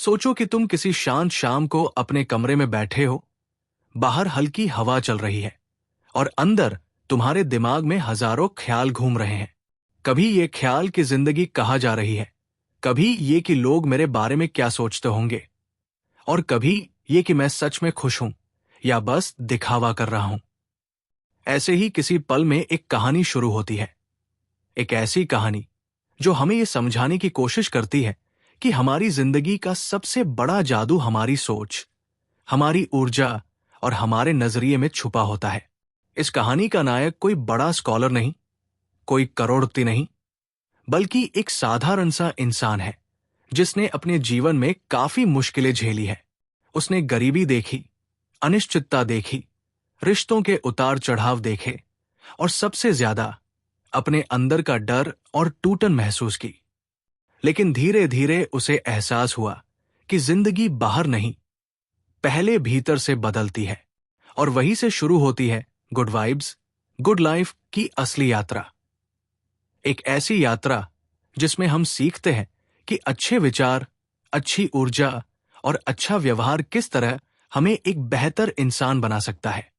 सोचो कि तुम किसी शांत शाम को अपने कमरे में बैठे हो, बाहर हल्की हवा चल रही है और अंदर तुम्हारे दिमाग में हजारों ख्याल घूम रहे हैं। कभी ये ख्याल कि जिंदगी कहाँ जा रही है, कभी ये कि लोग मेरे बारे में क्या सोचते होंगे, और कभी ये कि मैं सच में खुश हूं या बस दिखावा कर रहा हूं। ऐसे ही किसी पल में एक कहानी शुरू होती है, एक ऐसी कहानी जो हमें ये समझाने की कोशिश करती है कि हमारी जिंदगी का सबसे बड़ा जादू हमारी सोच, हमारी ऊर्जा और हमारे नजरिए में छुपा होता है। इस कहानी का नायक कोई बड़ा स्कॉलर नहीं, कोई करोड़पति नहीं, बल्कि एक साधारण सा इंसान है जिसने अपने जीवन में काफी मुश्किलें झेली है। उसने गरीबी देखी, अनिश्चितता देखी, रिश्तों के उतार चढ़ाव देखे और सबसे ज्यादा अपने अंदर का डर और टूटन महसूस की। लेकिन धीरे धीरे उसे एहसास हुआ कि जिंदगी बाहर नहीं, पहले भीतर से बदलती है, और वहीं से शुरू होती है गुड वाइब्स, गुड लाइफ की असली यात्रा। एक ऐसी यात्रा जिसमें हम सीखते हैं कि अच्छे विचार, अच्छी ऊर्जा और अच्छा व्यवहार किस तरह हमें एक बेहतर इंसान बना सकता है।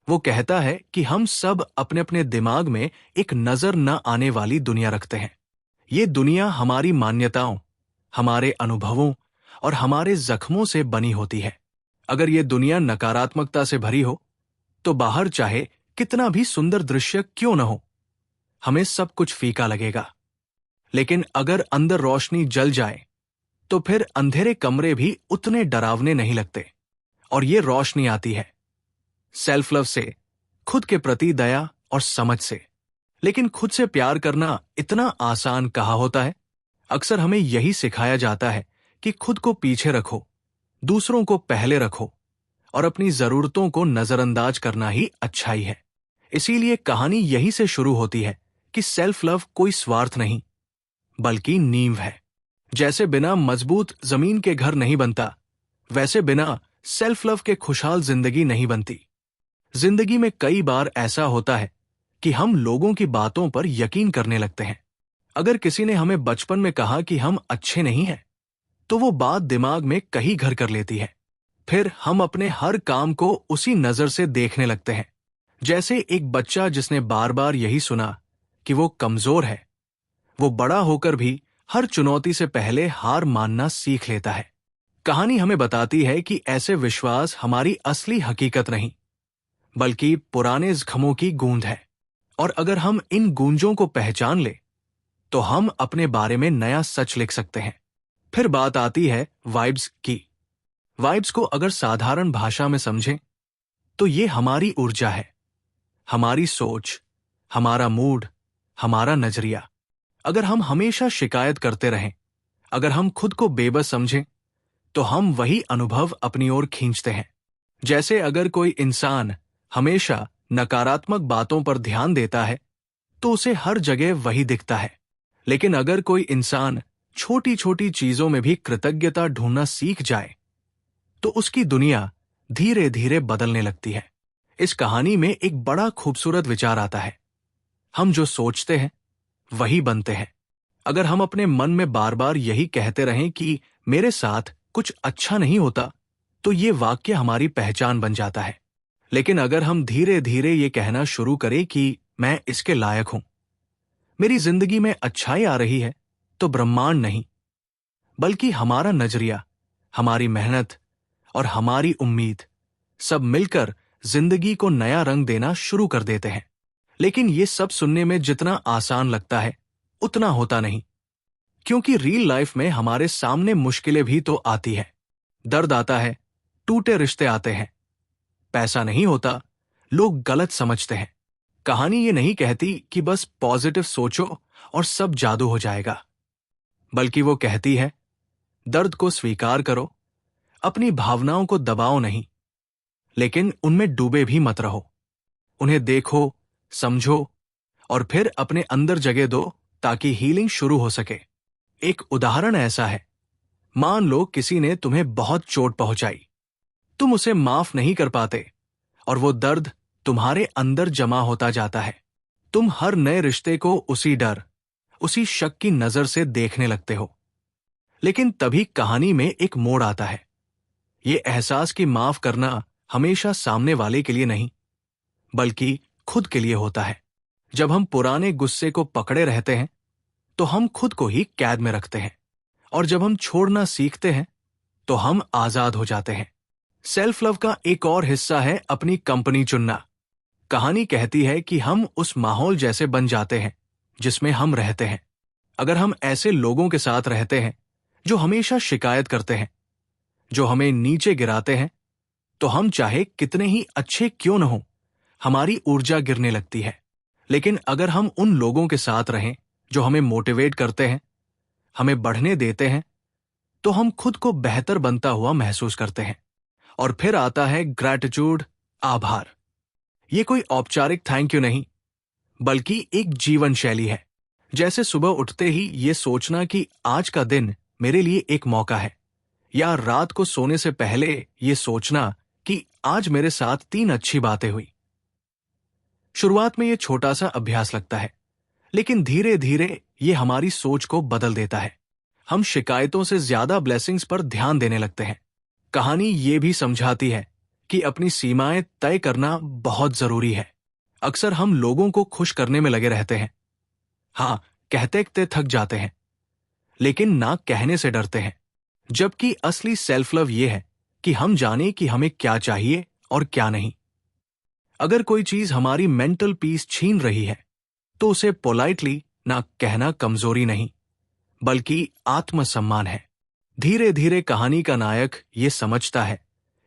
वो कहता है कि हम सब अपने अपने दिमाग में एक नजर न आने वाली दुनिया रखते हैं। ये दुनिया हमारी मान्यताओं, हमारे अनुभवों और हमारे जख्मों से बनी होती है। अगर ये दुनिया नकारात्मकता से भरी हो तो बाहर चाहे कितना भी सुंदर दृश्य क्यों न हो, हमें सब कुछ फीका लगेगा। लेकिन अगर अंदर रोशनी जल जाए तो फिर अंधेरे कमरे भी उतने डरावने नहीं लगते। और ये रोशनी आती है सेल्फ लव से, खुद के प्रति दया और समझ से। लेकिन खुद से प्यार करना इतना आसान कहाँ होता है। अक्सर हमें यही सिखाया जाता है कि खुद को पीछे रखो, दूसरों को पहले रखो और अपनी जरूरतों को नजरअंदाज करना ही अच्छाई है। इसीलिए कहानी यही से शुरू होती है कि सेल्फ लव कोई स्वार्थ नहीं, बल्कि नींव है। जैसे बिना मजबूत जमीन के घर नहीं बनता, वैसे बिना सेल्फ लव के खुशहाल जिंदगी नहीं बनती। जिंदगी में कई बार ऐसा होता है कि हम लोगों की बातों पर यकीन करने लगते हैं। अगर किसी ने हमें बचपन में कहा कि हम अच्छे नहीं हैं, तो वो बात दिमाग में कहीं घर कर लेती है। फिर हम अपने हर काम को उसी नजर से देखने लगते हैं। जैसे एक बच्चा जिसने बार बार यही सुना कि वो कमजोर है, वो बड़ा होकर भी हर चुनौती से पहले हार मानना सीख लेता है। कहानी हमें बताती है कि ऐसे विश्वास हमारी असली हकीकत नहीं, बल्कि पुराने जख्मों की गूंज है। और अगर हम इन गूंजों को पहचान ले तो हम अपने बारे में नया सच लिख सकते हैं। फिर बात आती है वाइब्स की। वाइब्स को अगर साधारण भाषा में समझें तो ये हमारी ऊर्जा है, हमारी सोच, हमारा मूड, हमारा नजरिया। अगर हम हमेशा शिकायत करते रहें, अगर हम खुद को बेबस समझें, तो हम वही अनुभव अपनी ओर खींचते हैं। जैसे अगर कोई इंसान हमेशा नकारात्मक बातों पर ध्यान देता है तो उसे हर जगह वही दिखता है। लेकिन अगर कोई इंसान छोटी छोटी चीजों में भी कृतज्ञता ढूंढना सीख जाए तो उसकी दुनिया धीरे धीरे बदलने लगती है। इस कहानी में एक बड़ा खूबसूरत विचार आता है, हम जो सोचते हैं वही बनते हैं। अगर हम अपने मन में बार बार यही कहते रहें कि मेरे साथ कुछ अच्छा नहीं होता, तो ये वाक्य हमारी पहचान बन जाता है। लेकिन अगर हम धीरे धीरे ये कहना शुरू करें कि मैं इसके लायक हूं, मेरी जिंदगी में अच्छाई आ रही है, तो ब्रह्मांड नहीं, बल्कि हमारा नजरिया, हमारी मेहनत और हमारी उम्मीद सब मिलकर जिंदगी को नया रंग देना शुरू कर देते हैं। लेकिन ये सब सुनने में जितना आसान लगता है उतना होता नहीं, क्योंकि रियल लाइफ में हमारे सामने मुश्किलें भी तो आती है। दर्द आता है, टूटे रिश्ते आते हैं, पैसा नहीं होता, लोग गलत समझते हैं। कहानी ये नहीं कहती कि बस पॉजिटिव सोचो और सब जादू हो जाएगा, बल्कि वो कहती है दर्द को स्वीकार करो, अपनी भावनाओं को दबाओ नहीं, लेकिन उनमें डूबे भी मत रहो। उन्हें देखो, समझो और फिर अपने अंदर जगह दो ताकि हीलिंग शुरू हो सके। एक उदाहरण ऐसा है, मान लो किसी ने तुम्हें बहुत चोट पहुंचाई, तुम उसे माफ नहीं कर पाते और वो दर्द तुम्हारे अंदर जमा होता जाता है। तुम हर नए रिश्ते को उसी डर, उसी शक की नजर से देखने लगते हो। लेकिन तभी कहानी में एक मोड़ आता है। ये एहसास कि माफ करना हमेशा सामने वाले के लिए नहीं, बल्कि खुद के लिए होता है। जब हम पुराने गुस्से को पकड़े रहते हैं तो हम खुद को ही कैद में रखते हैं, और जब हम छोड़ना सीखते हैं तो हम आजाद हो जाते हैं। सेल्फ लव का एक और हिस्सा है अपनी कंपनी चुनना। कहानी कहती है कि हम उस माहौल जैसे बन जाते हैं जिसमें हम रहते हैं। अगर हम ऐसे लोगों के साथ रहते हैं जो हमेशा शिकायत करते हैं, जो हमें नीचे गिराते हैं, तो हम चाहे कितने ही अच्छे क्यों न हों, हमारी ऊर्जा गिरने लगती है। लेकिन अगर हम उन लोगों के साथ रहें जो हमें मोटिवेट करते हैं, हमें बढ़ने देते हैं, तो हम खुद को बेहतर बनता हुआ महसूस करते हैं। और फिर आता है ग्रैटिट्यूड, आभार। ये कोई औपचारिक थैंक यू नहीं, बल्कि एक जीवन शैली है। जैसे सुबह उठते ही ये सोचना कि आज का दिन मेरे लिए एक मौका है, या रात को सोने से पहले ये सोचना कि आज मेरे साथ 3 अच्छी बातें हुई। शुरुआत में ये छोटा सा अभ्यास लगता है, लेकिन धीरे धीरे ये हमारी सोच को बदल देता है। हम शिकायतों से ज्यादा ब्लेसिंग्स पर ध्यान देने लगते हैं। कहानी ये भी समझाती है कि अपनी सीमाएं तय करना बहुत जरूरी है। अक्सर हम लोगों को खुश करने में लगे रहते हैं। हाँ, कहते कहते थक जाते हैं, लेकिन ना कहने से डरते हैं। जबकि असली सेल्फ लव ये है कि हम जाने कि हमें क्या चाहिए और क्या नहीं। अगर कोई चीज हमारी मेंटल पीस छीन रही है तो उसे पोलाइटली ना कहना कमजोरी नहीं, बल्कि आत्मसम्मान है। धीरे धीरे कहानी का नायक ये समझता है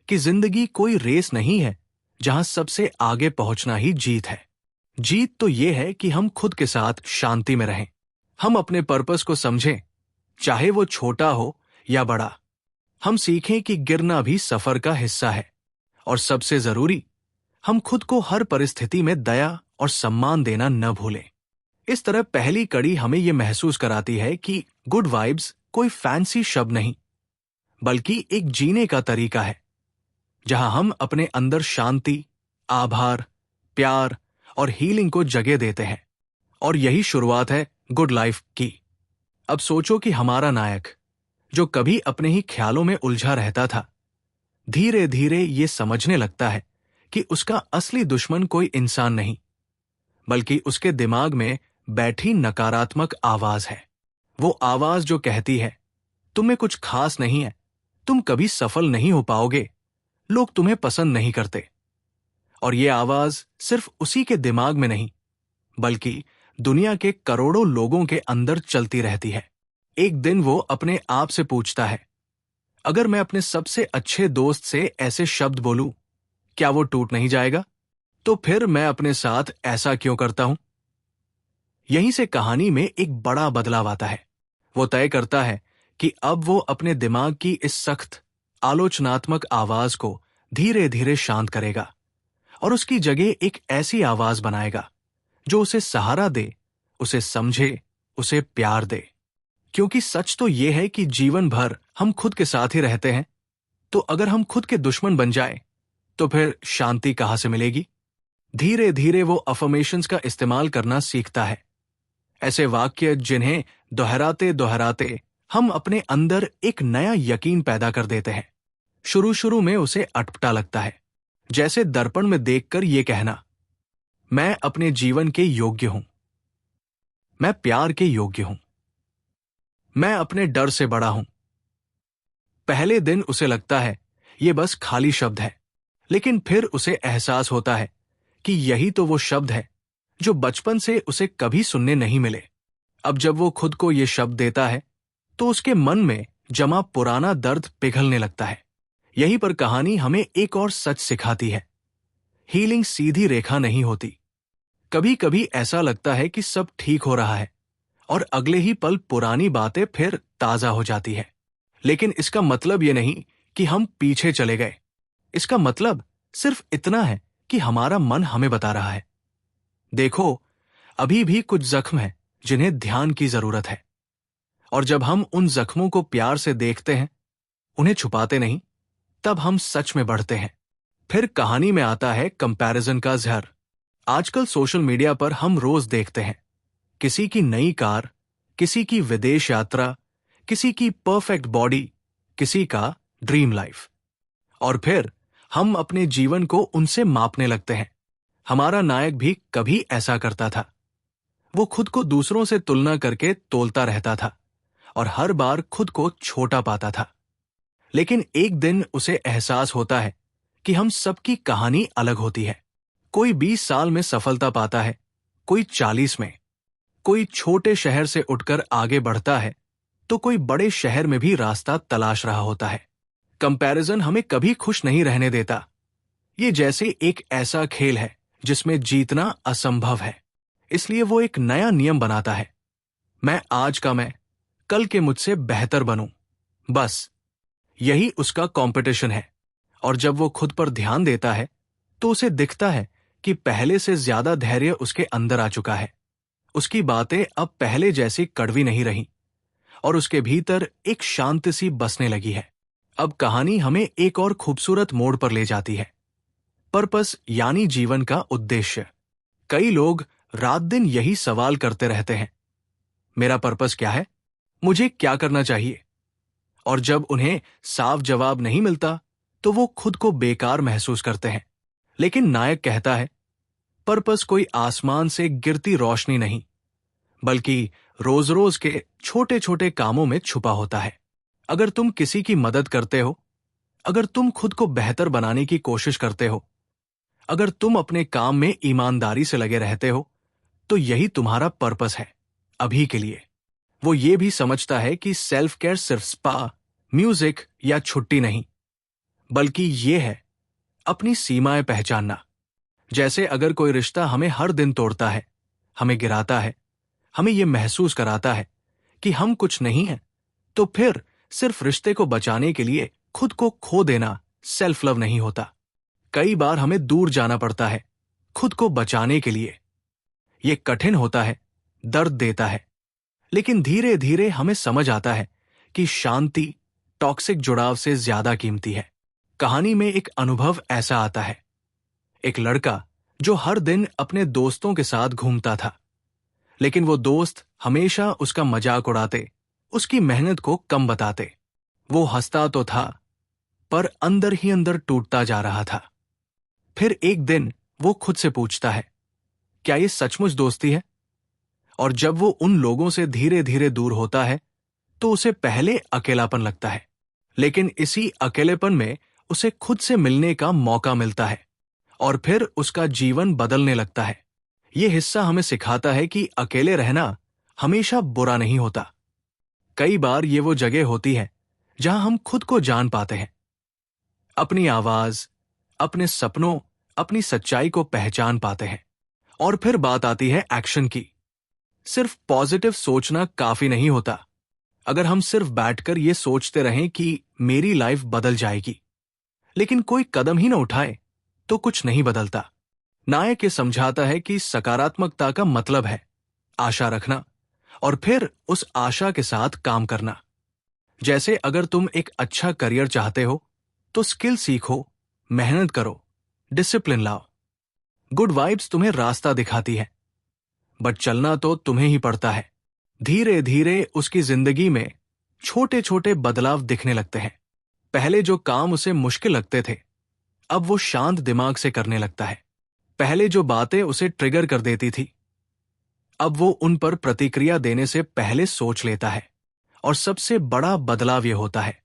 कि जिंदगी कोई रेस नहीं है जहां सबसे आगे पहुंचना ही जीत है। जीत तो ये है कि हम खुद के साथ शांति में रहें। हम अपने पर्पस को समझें, चाहे वो छोटा हो या बड़ा। हम सीखें कि गिरना भी सफर का हिस्सा है। और सबसे जरूरी, हम खुद को हर परिस्थिति में दया और सम्मान देना न भूलें। इस तरह पहली कड़ी हमें यह महसूस कराती है कि गुड वाइब्स कोई फैंसी शब्द नहीं, बल्कि एक जीने का तरीका है जहां हम अपने अंदर शांति, आभार, प्यार और हीलिंग को जगह देते हैं। और यही शुरुआत है गुड लाइफ की। अब सोचो कि हमारा नायक, जो कभी अपने ही ख्यालों में उलझा रहता था, धीरे धीरे ये समझने लगता है कि उसका असली दुश्मन कोई इंसान नहीं, बल्कि उसके दिमाग में बैठी नकारात्मक आवाज है। वो आवाज जो कहती है, तुम में कुछ खास नहीं है, तुम कभी सफल नहीं हो पाओगे, लोग तुम्हें पसंद नहीं करते। और ये आवाज सिर्फ उसी के दिमाग में नहीं, बल्कि दुनिया के करोड़ों लोगों के अंदर चलती रहती है। एक दिन वो अपने आप से पूछता है, अगर मैं अपने सबसे अच्छे दोस्त से ऐसे शब्द बोलूं, क्या वो टूट नहीं जाएगा? तो फिर मैं अपने साथ ऐसा क्यों करता हूं? यहीं से कहानी में एक बड़ा बदलाव आता है। वो तय करता है कि अब वो अपने दिमाग की इस सख्त, आलोचनात्मक आवाज को धीरे धीरे शांत करेगा और उसकी जगह एक ऐसी आवाज बनाएगा जो उसे सहारा दे, उसे समझे, उसे प्यार दे। क्योंकि सच तो ये है कि जीवन भर हम खुद के साथ ही रहते हैं, तो अगर हम खुद के दुश्मन बन जाए तो फिर शांति कहां से मिलेगी? धीरे धीरे वो अफर्मेशंस का इस्तेमाल करना सीखता है, ऐसे वाक्य जिन्हें दोहराते दोहराते हम अपने अंदर एक नया यकीन पैदा कर देते हैं। शुरू शुरू में उसे अटपटा लगता है, जैसे दर्पण में देखकर ये कहना, मैं अपने जीवन के योग्य हूं, मैं प्यार के योग्य हूं, मैं अपने डर से बड़ा हूं। पहले दिन उसे लगता है ये बस खाली शब्द है, लेकिन फिर उसे एहसास होता है कि यही तो वो शब्द है जो बचपन से उसे कभी सुनने नहीं मिले। अब जब वो खुद को ये शब्द देता है तो उसके मन में जमा पुराना दर्द पिघलने लगता है। यहीं पर कहानी हमें एक और सच सिखाती है, हीलिंग सीधी रेखा नहीं होती। कभी कभी ऐसा लगता है कि सब ठीक हो रहा है और अगले ही पल पुरानी बातें फिर ताजा हो जाती है। लेकिन इसका मतलब ये नहीं कि हम पीछे चले गए। इसका मतलब सिर्फ इतना है कि हमारा मन हमें बता रहा है, देखो, अभी भी कुछ जख्म है जिन्हें ध्यान की जरूरत है। और जब हम उन जख्मों को प्यार से देखते हैं, उन्हें छुपाते नहीं, तब हम सच में बढ़ते हैं। फिर कहानी में आता है कंपैरिजन का जहर। आजकल सोशल मीडिया पर हम रोज देखते हैं, किसी की नई कार, किसी की विदेश यात्रा, किसी की परफेक्ट बॉडी, किसी का ड्रीम लाइफ। और फिर हम अपने जीवन को उनसे मापने लगते हैं। हमारा नायक भी कभी ऐसा करता था। वो खुद को दूसरों से तुलना करके तोलता रहता था और हर बार खुद को छोटा पाता था। लेकिन एक दिन उसे एहसास होता है कि हम सबकी कहानी अलग होती है। कोई 20 साल में सफलता पाता है, कोई 40 में। कोई छोटे शहर से उठकर आगे बढ़ता है, तो कोई बड़े शहर में भी रास्ता तलाश रहा होता है। कंपैरिजन हमें कभी खुश नहीं रहने देता। ये जैसे एक ऐसा खेल है जिसमें जीतना असंभव है। इसलिए वो एक नया नियम बनाता है, मैं आज का मैं कल के मुझसे बेहतर बनूं। बस यही उसका कंपटीशन है। और जब वो खुद पर ध्यान देता है तो उसे दिखता है कि पहले से ज्यादा धैर्य उसके अंदर आ चुका है। उसकी बातें अब पहले जैसी कड़वी नहीं रही और उसके भीतर एक शांति सी बसने लगी है। अब कहानी हमें एक और खूबसूरत मोड़ पर ले जाती है, पर्पस यानी जीवन का उद्देश्य। कई लोग रात दिन यही सवाल करते रहते हैं, मेरा पर्पस क्या है, मुझे क्या करना चाहिए। और जब उन्हें साफ जवाब नहीं मिलता तो वो खुद को बेकार महसूस करते हैं। लेकिन नायक कहता है, पर्पस कोई आसमान से गिरती रोशनी नहीं, बल्कि रोज रोज के छोटे छोटे कामों में छुपा होता है। अगर तुम किसी की मदद करते हो, अगर तुम खुद को बेहतर बनाने की कोशिश करते हो, अगर तुम अपने काम में ईमानदारी से लगे रहते हो, तो यही तुम्हारा पर्पस है अभी के लिए। वो ये भी समझता है कि सेल्फ केयर सिर्फ स्पा, म्यूजिक या छुट्टी नहीं, बल्कि ये है अपनी सीमाएं पहचानना। जैसे अगर कोई रिश्ता हमें हर दिन तोड़ता है, हमें गिराता है, हमें यह महसूस कराता है कि हम कुछ नहीं हैं, तो फिर सिर्फ रिश्ते को बचाने के लिए खुद को खो देना सेल्फ लव नहीं होता। कई बार हमें दूर जाना पड़ता है खुद को बचाने के लिए। यह कठिन होता है, दर्द देता है, लेकिन धीरे धीरे हमें समझ आता है कि शांति टॉक्सिक जुड़ाव से ज्यादा कीमती है। कहानी में एक अनुभव ऐसा आता है, एक लड़का जो हर दिन अपने दोस्तों के साथ घूमता था, लेकिन वो दोस्त हमेशा उसका मजाक उड़ाते, उसकी मेहनत को कम बताते। वो हंसता तो था, पर अंदर ही अंदर टूटता जा रहा था। फिर एक दिन वो खुद से पूछता है, क्या ये सचमुच दोस्ती है? और जब वो उन लोगों से धीरे धीरे दूर होता है तो उसे पहले अकेलापन लगता है, लेकिन इसी अकेलेपन में उसे खुद से मिलने का मौका मिलता है और फिर उसका जीवन बदलने लगता है। ये हिस्सा हमें सिखाता है कि अकेले रहना हमेशा बुरा नहीं होता। कई बार ये वो जगह होती है जहां हम खुद को जान पाते हैं, अपनी आवाज, अपने सपनों, अपनी सच्चाई को पहचान पाते हैं। और फिर बात आती है एक्शन की। सिर्फ पॉजिटिव सोचना काफी नहीं होता। अगर हम सिर्फ बैठकर ये सोचते रहें कि मेरी लाइफ बदल जाएगी, लेकिन कोई कदम ही न उठाए, तो कुछ नहीं बदलता। नायक ये समझाता है कि सकारात्मकता का मतलब है आशा रखना और फिर उस आशा के साथ काम करना। जैसे अगर तुम एक अच्छा करियर चाहते हो तो स्किल सीखो, मेहनत करो, डिसिप्लिन लाओ। गुड वाइब्स तुम्हें रास्ता दिखाती है, बट चलना तो तुम्हें ही पड़ता है। धीरे धीरे उसकी जिंदगी में छोटे छोटे बदलाव दिखने लगते हैं। पहले जो काम उसे मुश्किल लगते थे, अब वो शांत दिमाग से करने लगता है। पहले जो बातें उसे ट्रिगर कर देती थी, अब वो उन पर प्रतिक्रिया देने से पहले सोच लेता है। और सबसे बड़ा बदलाव ये होता है,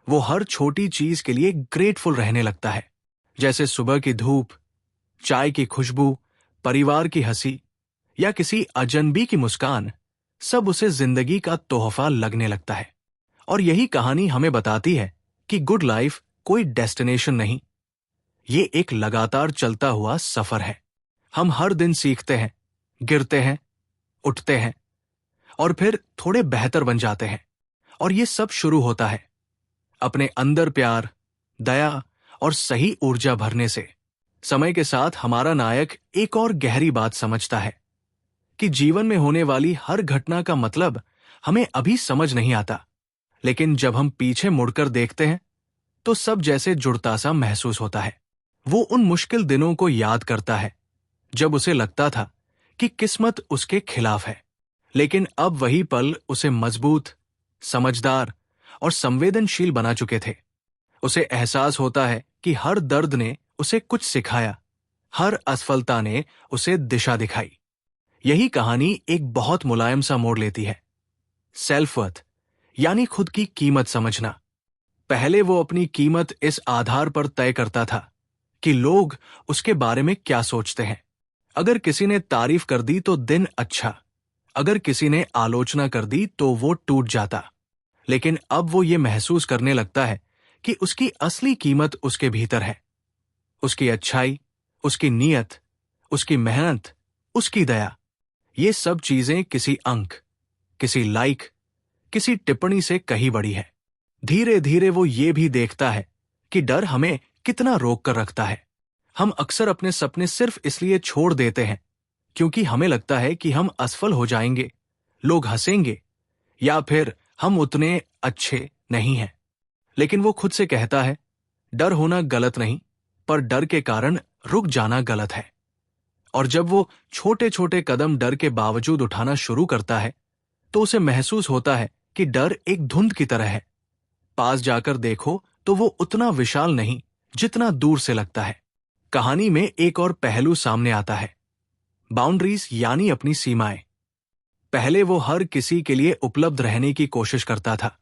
वो हर छोटी चीज के लिए ग्रेटफुल रहने लगता है। जैसे सुबह की धूप, चाय की खुशबू, परिवार की हंसी या किसी अजनबी की मुस्कान, सब उसे जिंदगी का तोहफा लगने लगता है। और यही कहानी हमें बताती है कि गुड लाइफ कोई डेस्टिनेशन नहीं, ये एक लगातार चलता हुआ सफर है। हम हर दिन सीखते हैं, गिरते हैं, उठते हैं और फिर थोड़े बेहतर बन जाते हैं। और ये सब शुरू होता है अपने अंदर प्यार, दया और सही ऊर्जा भरने से। समय के साथ हमारा नायक एक और गहरी बात समझता है कि जीवन में होने वाली हर घटना का मतलब हमें अभी समझ नहीं आता, लेकिन जब हम पीछे मुड़कर देखते हैं तो सब जैसे जुड़ता सा महसूस होता है। वो उन मुश्किल दिनों को याद करता है जब उसे लगता था कि किस्मत उसके खिलाफ है, लेकिन अब वही पल उसे मजबूत, समझदार और संवेदनशील बना चुके थे। उसे एहसास होता है कि हर दर्द ने उसे कुछ सिखाया, हर असफलता ने उसे दिशा दिखाई। यही कहानी एक बहुत मुलायम सा मोड़ लेती है। सेल्फ वर्थ यानी खुद की कीमत समझना। पहले वो अपनी कीमत इस आधार पर तय करता था कि लोग उसके बारे में क्या सोचते हैं। अगर किसी ने तारीफ कर दी तो दिन अच्छा, अगर किसी ने आलोचना कर दी तो वो टूट जाता। लेकिन अब वो ये महसूस करने लगता है कि उसकी असली कीमत उसके भीतर है। उसकी अच्छाई, उसकी नीयत, उसकी मेहनत, उसकी दया, ये सब चीजें किसी अंक, किसी लाइक, किसी टिप्पणी से कहीं बड़ी है। धीरे धीरे वो ये भी देखता है कि डर हमें कितना रोक कर रखता है। हम अक्सर अपने सपने सिर्फ इसलिए छोड़ देते हैं क्योंकि हमें लगता है कि हम असफल हो जाएंगे, लोग हंसेंगे, या फिर हम उतने अच्छे नहीं हैं। लेकिन वो खुद से कहता है, डर होना गलत नहीं, पर डर के कारण रुक जाना गलत है। और जब वो छोटे छोटे कदम डर के बावजूद उठाना शुरू करता है तो उसे महसूस होता है कि डर एक धुंध की तरह है। पास जाकर देखो तो वो उतना विशाल नहीं जितना दूर से लगता है। कहानी में एक और पहलू सामने आता है, बाउंड्रीज यानी अपनी सीमाएं। पहले वो हर किसी के लिए उपलब्ध रहने की कोशिश करता था,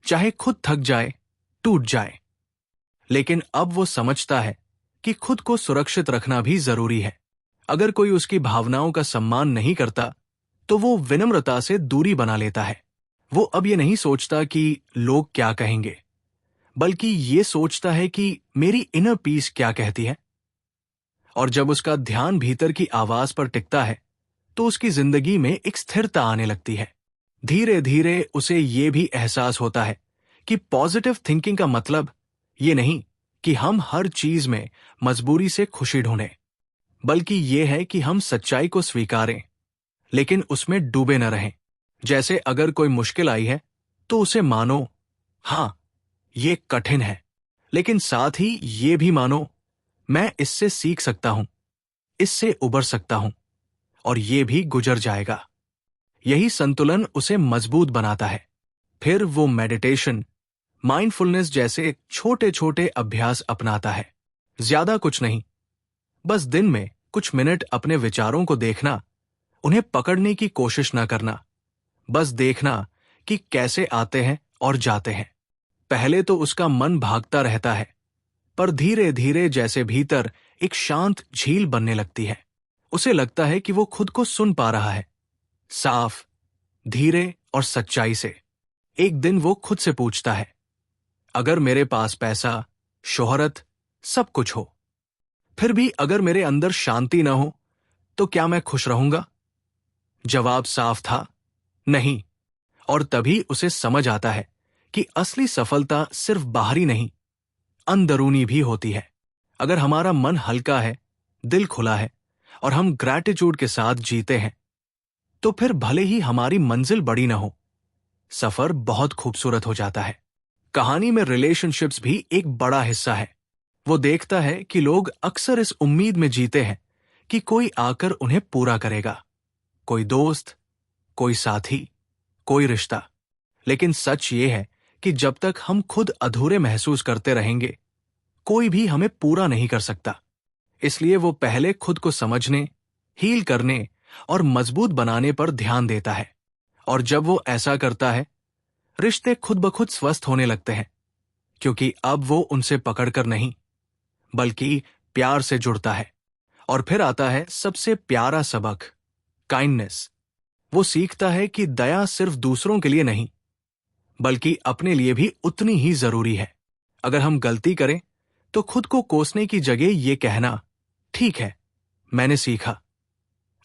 चाहे खुद थक जाए, टूट जाए। लेकिन अब वो समझता है कि खुद को सुरक्षित रखना भी जरूरी है। अगर कोई उसकी भावनाओं का सम्मान नहीं करता तो वो विनम्रता से दूरी बना लेता है। वो अब ये नहीं सोचता कि लोग क्या कहेंगे, बल्कि ये सोचता है कि मेरी इनर पीस क्या कहती है। और जब उसका ध्यान भीतर की आवाज पर टिकता है तो उसकी जिंदगी में एक स्थिरता आने लगती है। धीरे धीरे उसे ये भी एहसास होता है कि पॉजिटिव थिंकिंग का मतलब ये नहीं कि हम हर चीज में मजबूरी से खुशी ढूंढें, बल्कि ये है कि हम सच्चाई को स्वीकारें, लेकिन उसमें डूबे न रहें। जैसे अगर कोई मुश्किल आई है तो उसे मानो, हां, ये कठिन है, लेकिन साथ ही ये भी मानो, मैं इससे सीख सकता हूं, इससे उबर सकता हूं, और ये भी गुजर जाएगा। यही संतुलन उसे मजबूत बनाता है। फिर वो मेडिटेशन, माइंडफुलनेस जैसे छोटे छोटे अभ्यास अपनाता है। ज्यादा कुछ नहीं, बस दिन में कुछ मिनट अपने विचारों को देखना, उन्हें पकड़ने की कोशिश ना करना, बस देखना कि कैसे आते हैं और जाते हैं। पहले तो उसका मन भागता रहता है, पर धीरे धीरे जैसे भीतर एक शांत झील बनने लगती है। उसे लगता है कि वो खुद को सुन पा रहा है, साफ, धीरे और सच्चाई से। एक दिन वो खुद से पूछता है, अगर मेरे पास पैसा, शोहरत, सब कुछ हो, फिर भी अगर मेरे अंदर शांति न हो तो क्या मैं खुश रहूंगा? जवाब साफ था, नहीं। और तभी उसे समझ आता है कि असली सफलता सिर्फ बाहरी नहीं, अंदरूनी भी होती है। अगर हमारा मन हल्का है, दिल खुला है और हम ग्रैटिट्यूड के साथ जीते हैं, तो फिर भले ही हमारी मंजिल बड़ी ना हो, सफर बहुत खूबसूरत हो जाता है। कहानी में रिलेशनशिप्स भी एक बड़ा हिस्सा है। वो देखता है कि लोग अक्सर इस उम्मीद में जीते हैं कि कोई आकर उन्हें पूरा करेगा, कोई दोस्त, कोई साथी, कोई रिश्ता। लेकिन सच ये है कि जब तक हम खुद अधूरे महसूस करते रहेंगे, कोई भी हमें पूरा नहीं कर सकता। इसलिए वो पहले खुद को समझने, हील करने और मजबूत बनाने पर ध्यान देता है। और जब वो ऐसा करता है, रिश्ते खुद ब खुद स्वस्थ होने लगते हैं, क्योंकि अब वो उनसे पकड़कर नहीं, बल्कि प्यार से जुड़ता है। और फिर आता है सबसे प्यारा सबक, काइंडनेस। वो सीखता है कि दया सिर्फ दूसरों के लिए नहीं, बल्कि अपने लिए भी उतनी ही जरूरी है। अगर हम गलती करें तो खुद को कोसने की जगह ये कहना, ठीक है, मैंने सीखा।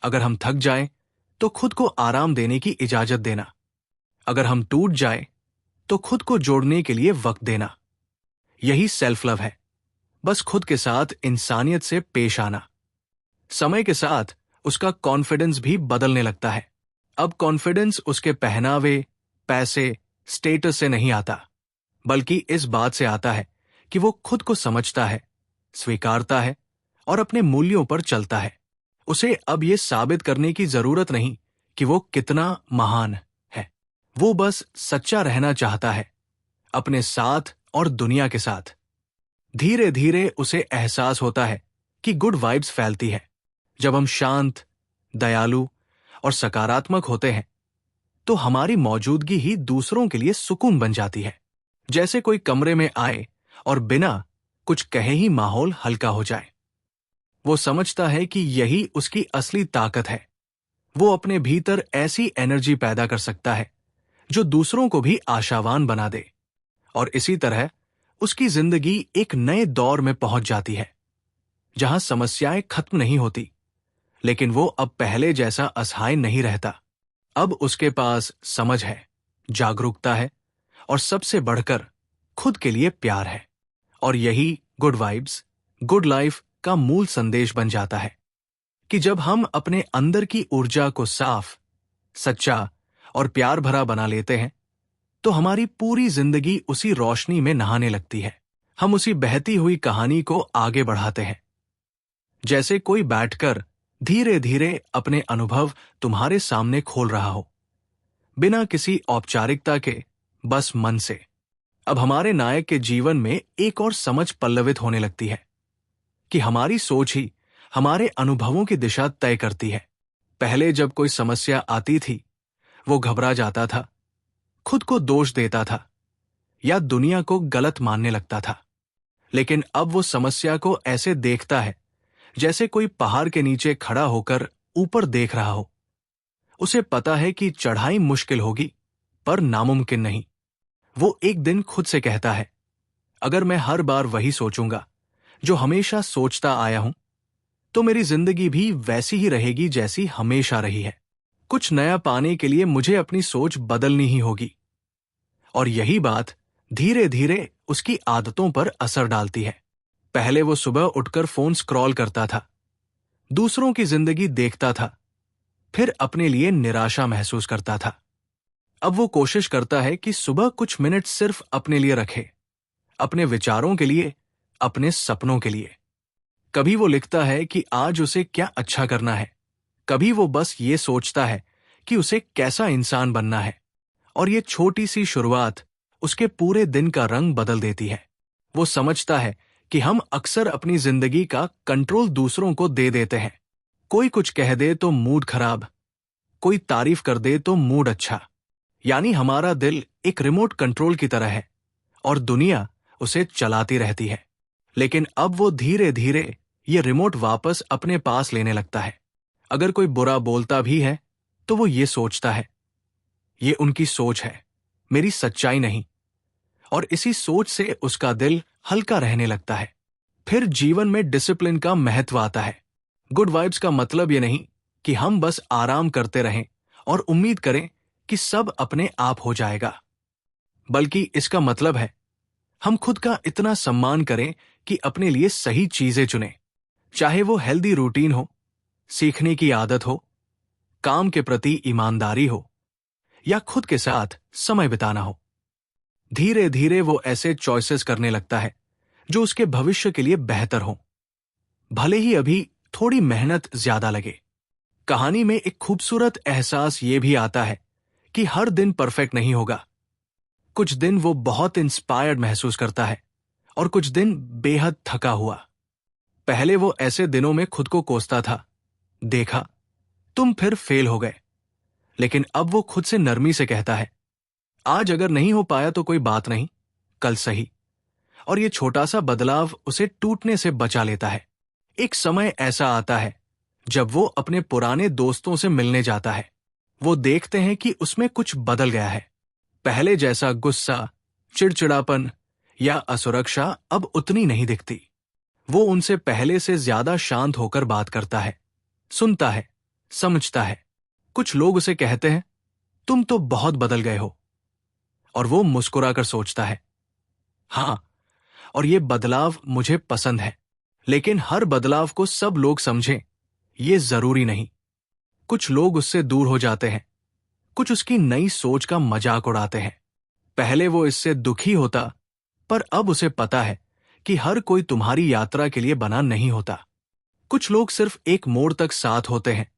अगर हम थक जाएं तो खुद को आराम देने की इजाजत देना। अगर हम टूट जाएं तो खुद को जोड़ने के लिए वक्त देना। यही सेल्फ लव है, बस खुद के साथ इंसानियत से पेश आना। समय के साथ उसका कॉन्फिडेंस भी बदलने लगता है। अब कॉन्फिडेंस उसके पहनावे, पैसे, स्टेटस से नहीं आता, बल्कि इस बात से आता है कि वो खुद को समझता है, स्वीकारता है और अपने मूल्यों पर चलता है। उसे अब ये साबित करने की जरूरत नहीं कि वो कितना महान है। वो बस सच्चा रहना चाहता है, अपने साथ और दुनिया के साथ। धीरे धीरे उसे एहसास होता है कि गुड वाइब्स फैलती है। जब हम शांत, दयालु और सकारात्मक होते हैं तो हमारी मौजूदगी ही दूसरों के लिए सुकून बन जाती है। जैसे कोई कमरे में आए और बिना कुछ कहे ही माहौल हल्का हो जाए। वो समझता है कि यही उसकी असली ताकत है। वो अपने भीतर ऐसी एनर्जी पैदा कर सकता है जो दूसरों को भी आशावान बना दे, और इसी तरह उसकी जिंदगी एक नए दौर में पहुंच जाती है जहां समस्याएं खत्म नहीं होती, लेकिन वो अब पहले जैसा असहाय नहीं रहता। अब उसके पास समझ है, जागरूकता है और सबसे बढ़कर खुद के लिए प्यार है। और यही गुड वाइब्स, गुड लाइफ का मूल संदेश बन जाता है कि जब हम अपने अंदर की ऊर्जा को साफ, सच्चा और प्यार भरा बना लेते हैं तो हमारी पूरी जिंदगी उसी रोशनी में नहाने लगती है। हम उसी बहती हुई कहानी को आगे बढ़ाते हैं। जैसे कोई बैठकर धीरे धीरे अपने अनुभव तुम्हारे सामने खोल रहा हो, बिना किसी औपचारिकता के, बस मन से। अब हमारे नायक के जीवन में एक और समझ पल्लवित होने लगती है कि हमारी सोच ही हमारे अनुभवों की दिशा तय करती है। पहले जब कोई समस्या आती थी, वो घबरा जाता था, खुद को दोष देता था या दुनिया को गलत मानने लगता था। लेकिन अब वो समस्या को ऐसे देखता है जैसे कोई पहाड़ के नीचे खड़ा होकर ऊपर देख रहा हो। उसे पता है कि चढ़ाई मुश्किल होगी पर नामुमकिन नहीं। वो एक दिन खुद से कहता है, अगर मैं हर बार वही सोचूंगा जो हमेशा सोचता आया हूं तो मेरी जिंदगी भी वैसी ही रहेगी जैसी हमेशा रही है। कुछ नया पाने के लिए मुझे अपनी सोच बदलनी ही होगी। और यही बात धीरे धीरे उसकी आदतों पर असर डालती है। पहले वो सुबह उठकर फोन स्क्रॉल करता था, दूसरों की जिंदगी देखता था, फिर अपने लिए निराशा महसूस करता था। अब वो कोशिश करता है कि सुबह कुछ मिनट सिर्फ अपने लिए रखे, अपने विचारों के लिए, अपने सपनों के लिए। कभी वो लिखता है कि आज उसे क्या अच्छा करना है, कभी वो बस ये सोचता है कि उसे कैसा इंसान बनना है। और ये छोटी सी शुरुआत उसके पूरे दिन का रंग बदल देती है। वो समझता है कि हम अक्सर अपनी जिंदगी का कंट्रोल दूसरों को दे देते हैं। कोई कुछ कह दे तो मूड खराब, कोई तारीफ कर दे तो मूड अच्छा। यानी हमारा दिल एक रिमोट कंट्रोल की तरह है और दुनिया उसे चलाती रहती है। लेकिन अब वो धीरे धीरे ये रिमोट वापस अपने पास लेने लगता है। अगर कोई बुरा बोलता भी है तो वो ये सोचता है, ये उनकी सोच है, मेरी सच्चाई नहीं। और इसी सोच से उसका दिल हल्का रहने लगता है। फिर जीवन में डिसिप्लिन का महत्व आता है। गुड वाइब्स का मतलब ये नहीं कि हम बस आराम करते रहें और उम्मीद करें कि सब अपने आप हो जाएगा, बल्कि इसका मतलब है हम खुद का इतना सम्मान करें कि अपने लिए सही चीजें चुनें। चाहे वो हेल्दी रूटीन हो, सीखने की आदत हो, काम के प्रति ईमानदारी हो या खुद के साथ समय बिताना हो। धीरे धीरे वो ऐसे चॉइसेस करने लगता है जो उसके भविष्य के लिए बेहतर हो, भले ही अभी थोड़ी मेहनत ज्यादा लगे। कहानी में एक खूबसूरत एहसास ये भी आता है कि हर दिन परफेक्ट नहीं होगा। कुछ दिन वो बहुत इंस्पायर्ड महसूस करता है और कुछ दिन बेहद थका हुआ। पहले वो ऐसे दिनों में खुद को कोसता था, देखा तुम फिर फेल हो गए। लेकिन अब वो खुद से नरमी से कहता है, आज अगर नहीं हो पाया तो कोई बात नहीं, कल सही। और ये छोटा सा बदलाव उसे टूटने से बचा लेता है। एक समय ऐसा आता है जब वो अपने पुराने दोस्तों से मिलने जाता है। वो देखते हैं कि उसमें कुछ बदल गया है। पहले जैसा गुस्सा, चिड़चिड़ापन या असुरक्षा अब उतनी नहीं दिखती। वो उनसे पहले से ज्यादा शांत होकर बात करता है, सुनता है, समझता है। कुछ लोग उसे कहते हैं, तुम तो बहुत बदल गए हो। और वो मुस्कुराकर सोचता है, हां, और ये बदलाव मुझे पसंद है। लेकिन हर बदलाव को सब लोग समझें, ये जरूरी नहीं। कुछ लोग उससे दूर हो जाते हैं, कुछ उसकी नई सोच का मजाक उड़ाते हैं। पहले वो इससे दुखी होता, पर अब उसे पता है कि हर कोई तुम्हारी यात्रा के लिए बना नहीं होता। कुछ लोग सिर्फ एक मोड़ तक साथ होते हैं,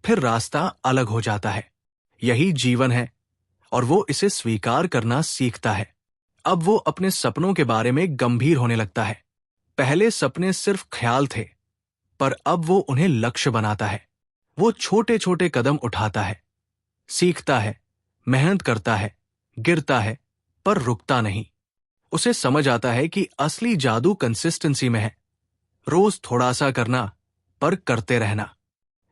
फिर रास्ता अलग हो जाता है। यही जीवन है और वो इसे स्वीकार करना सीखता है। अब वो अपने सपनों के बारे में गंभीर होने लगता है। पहले सपने सिर्फ ख्याल थे, पर अब वो उन्हें लक्ष्य बनाता है। वो छोटे छोटे कदम उठाता है, सीखता है, मेहनत करता है, गिरता है, पर रुकता नहीं। उसे समझ आता है कि असली जादू कंसिस्टेंसी में है, रोज थोड़ा सा करना, पर करते रहना।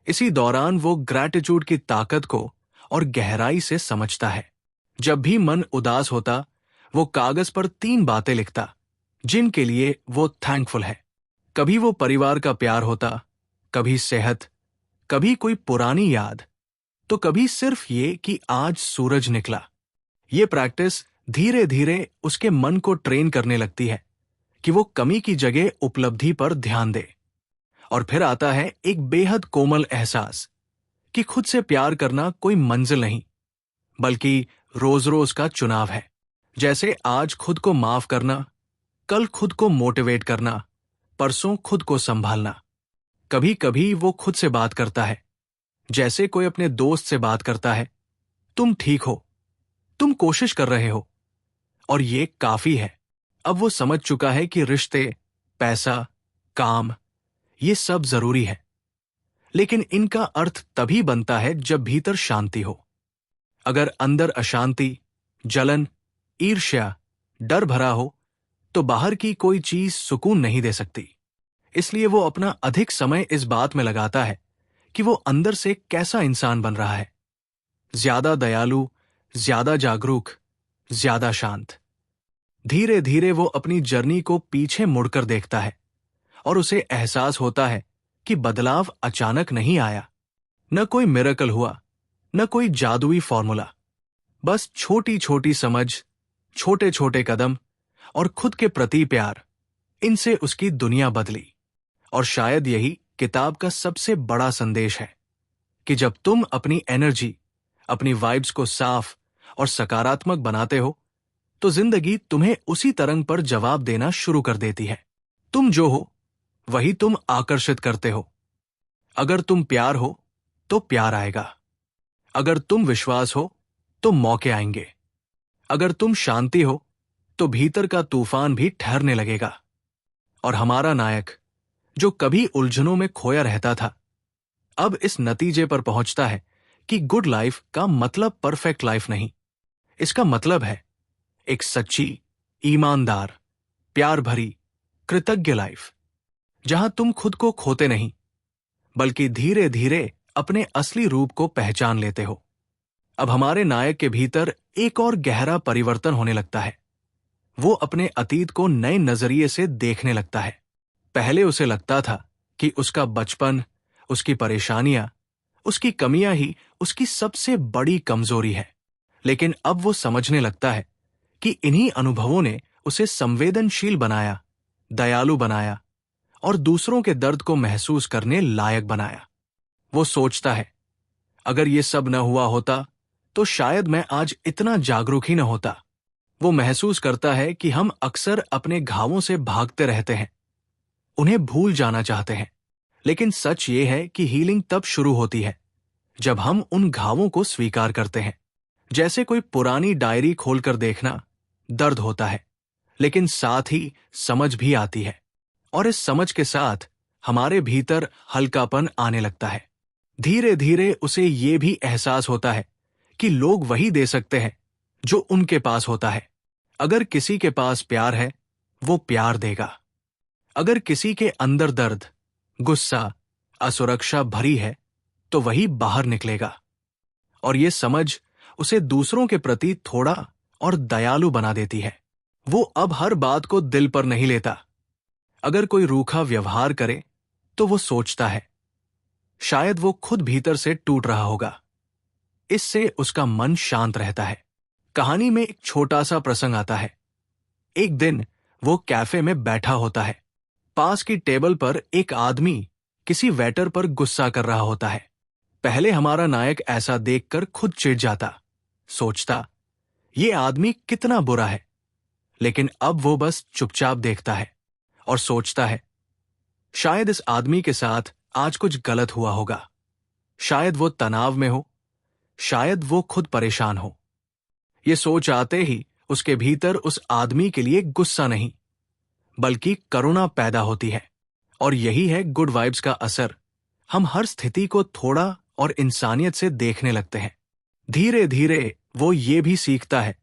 इसी दौरान वो ग्रैटिट्यूड की ताकत को और गहराई से समझता है। जब भी मन उदास होता, वो कागज पर 3 बातें लिखता जिनके लिए वो थैंकफुल है। कभी वो परिवार का प्यार होता, कभी सेहत, कभी कोई पुरानी याद, तो कभी सिर्फ ये कि आज सूरज निकला। ये प्रैक्टिस धीरे धीरे उसके मन को ट्रेन करने लगती है कि वो कमी की जगह उपलब्धि पर ध्यान दे। और फिर आता है एक बेहद कोमल एहसास कि खुद से प्यार करना कोई मंजिल नहीं, बल्कि रोज रोज का चुनाव है। जैसे आज खुद को माफ करना, कल खुद को मोटिवेट करना, परसों खुद को संभालना। कभी कभी वो खुद से बात करता है, जैसे कोई अपने दोस्त से बात करता है, तुम ठीक हो, तुम कोशिश कर रहे हो, और ये काफी है। अब वो समझ चुका है कि रिश्ते, पैसा, काम, ये सब जरूरी है, लेकिन इनका अर्थ तभी बनता है जब भीतर शांति हो। अगर अंदर अशांति, जलन, ईर्ष्या, डर भरा हो, तो बाहर की कोई चीज सुकून नहीं दे सकती। इसलिए वो अपना अधिक समय इस बात में लगाता है कि वो अंदर से कैसा इंसान बन रहा है। ज्यादा दयालु, ज्यादा जागरूक, ज्यादा शांत। धीरे धीरे वो अपनी जर्नी को पीछे मुड़कर देखता है और उसे एहसास होता है कि बदलाव अचानक नहीं आया। न कोई मिरेकल हुआ, न कोई जादुई फॉर्मूला। बस छोटी छोटी समझ, छोटे छोटे कदम और खुद के प्रति प्यार, इनसे उसकी दुनिया बदली। और शायद यही किताब का सबसे बड़ा संदेश है कि जब तुम अपनी एनर्जी, अपनी वाइब्स को साफ और सकारात्मक बनाते हो, तो जिंदगी तुम्हें उसी तरंग पर जवाब देना शुरू कर देती है। तुम जो हो, वही तुम आकर्षित करते हो। अगर तुम प्यार हो, तो प्यार आएगा। अगर तुम विश्वास हो, तो मौके आएंगे। अगर तुम शांति हो, तो भीतर का तूफान भी ठहरने लगेगा। और हमारा नायक, जो कभी उलझनों में खोया रहता था, अब इस नतीजे पर पहुंचता है कि गुड लाइफ का मतलब परफेक्ट लाइफ नहीं। इसका मतलब है एक सच्ची, ईमानदार, प्यार भरी, कृतज्ञ लाइफ, जहां तुम खुद को खोते नहीं, बल्कि धीरे धीरे अपने असली रूप को पहचान लेते हो। अब हमारे नायक के भीतर एक और गहरा परिवर्तन होने लगता है। वो अपने अतीत को नए नजरिए से देखने लगता है। पहले उसे लगता था कि उसका बचपन, उसकी परेशानियां, उसकी कमियां ही उसकी सबसे बड़ी कमजोरी है। लेकिन अब वो समझने लगता है कि इन्हीं अनुभवों ने उसे संवेदनशील बनाया, दयालु बनाया और दूसरों के दर्द को महसूस करने लायक बनाया। वो सोचता है, अगर ये सब न हुआ होता, तो शायद मैं आज इतना जागरूक ही न होता। वो महसूस करता है कि हम अक्सर अपने घावों से भागते रहते हैं, उन्हें भूल जाना चाहते हैं। लेकिन सच ये है कि हीलिंग तब शुरू होती है जब हम उन घावों को स्वीकार करते हैं। जैसे कोई पुरानी डायरी खोलकर देखना, दर्द होता है, लेकिन साथ ही समझ भी आती है। और इस समझ के साथ हमारे भीतर हल्कापन आने लगता है। धीरे धीरे उसे ये भी एहसास होता है कि लोग वही दे सकते हैं जो उनके पास होता है। अगर किसी के पास प्यार है, वो प्यार देगा। अगर किसी के अंदर दर्द, गुस्सा, असुरक्षा भरी है, तो वही बाहर निकलेगा। और ये समझ उसे दूसरों के प्रति थोड़ा और दयालु बना देती है। वो अब हर बात को दिल पर नहीं लेता। अगर कोई रूखा व्यवहार करे, तो वो सोचता है, शायद वो खुद भीतर से टूट रहा होगा। इससे उसका मन शांत रहता है। कहानी में एक छोटा सा प्रसंग आता है। एक दिन वो कैफे में बैठा होता है। पास की टेबल पर एक आदमी किसी वेटर पर गुस्सा कर रहा होता है। पहले हमारा नायक ऐसा देखकर खुद चिढ़ जाता, सोचता, ये आदमी कितना बुरा है। लेकिन अब वो बस चुपचाप देखता है और सोचता है, शायद इस आदमी के साथ आज कुछ गलत हुआ होगा। शायद वो तनाव में हो, शायद वो खुद परेशान हो। ये सोच आते ही उसके भीतर उस आदमी के लिए गुस्सा नहीं बल्कि करुणा पैदा होती है। और यही है गुड वाइब्स का असर। हम हर स्थिति को थोड़ा और इंसानियत से देखने लगते हैं। धीरे धीरे वो ये भी सीखता है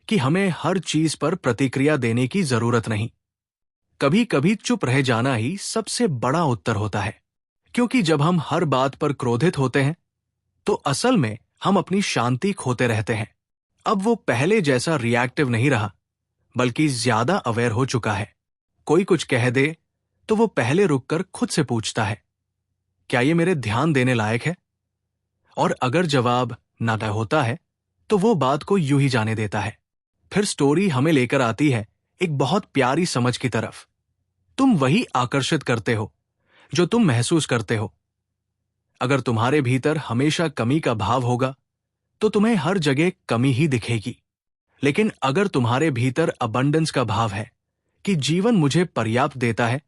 कि हमें हर चीज पर प्रतिक्रिया देने की जरूरत नहीं। कभी कभी चुप रह जाना ही सबसे बड़ा उत्तर होता है, क्योंकि जब हम हर बात पर क्रोधित होते हैं तो असल में हम अपनी शांति खोते रहते हैं। अब वो पहले जैसा रिएक्टिव नहीं रहा, बल्कि ज्यादा अवेयर हो चुका है। कोई कुछ कह दे तो वो पहले रुककर खुद से पूछता है, क्या ये मेरे ध्यान देने लायक है? और अगर जवाब ना होता है तो वो बात को यूं ही जाने देता है। फिर स्टोरी हमें लेकर आती है एक बहुत प्यारी समझ की तरफ। तुम वही आकर्षित करते हो जो तुम महसूस करते हो। अगर तुम्हारे भीतर हमेशा कमी का भाव होगा तो तुम्हें हर जगह कमी ही दिखेगी। लेकिन अगर तुम्हारे भीतर अबंडेंस का भाव है कि जीवन मुझे पर्याप्त देता है,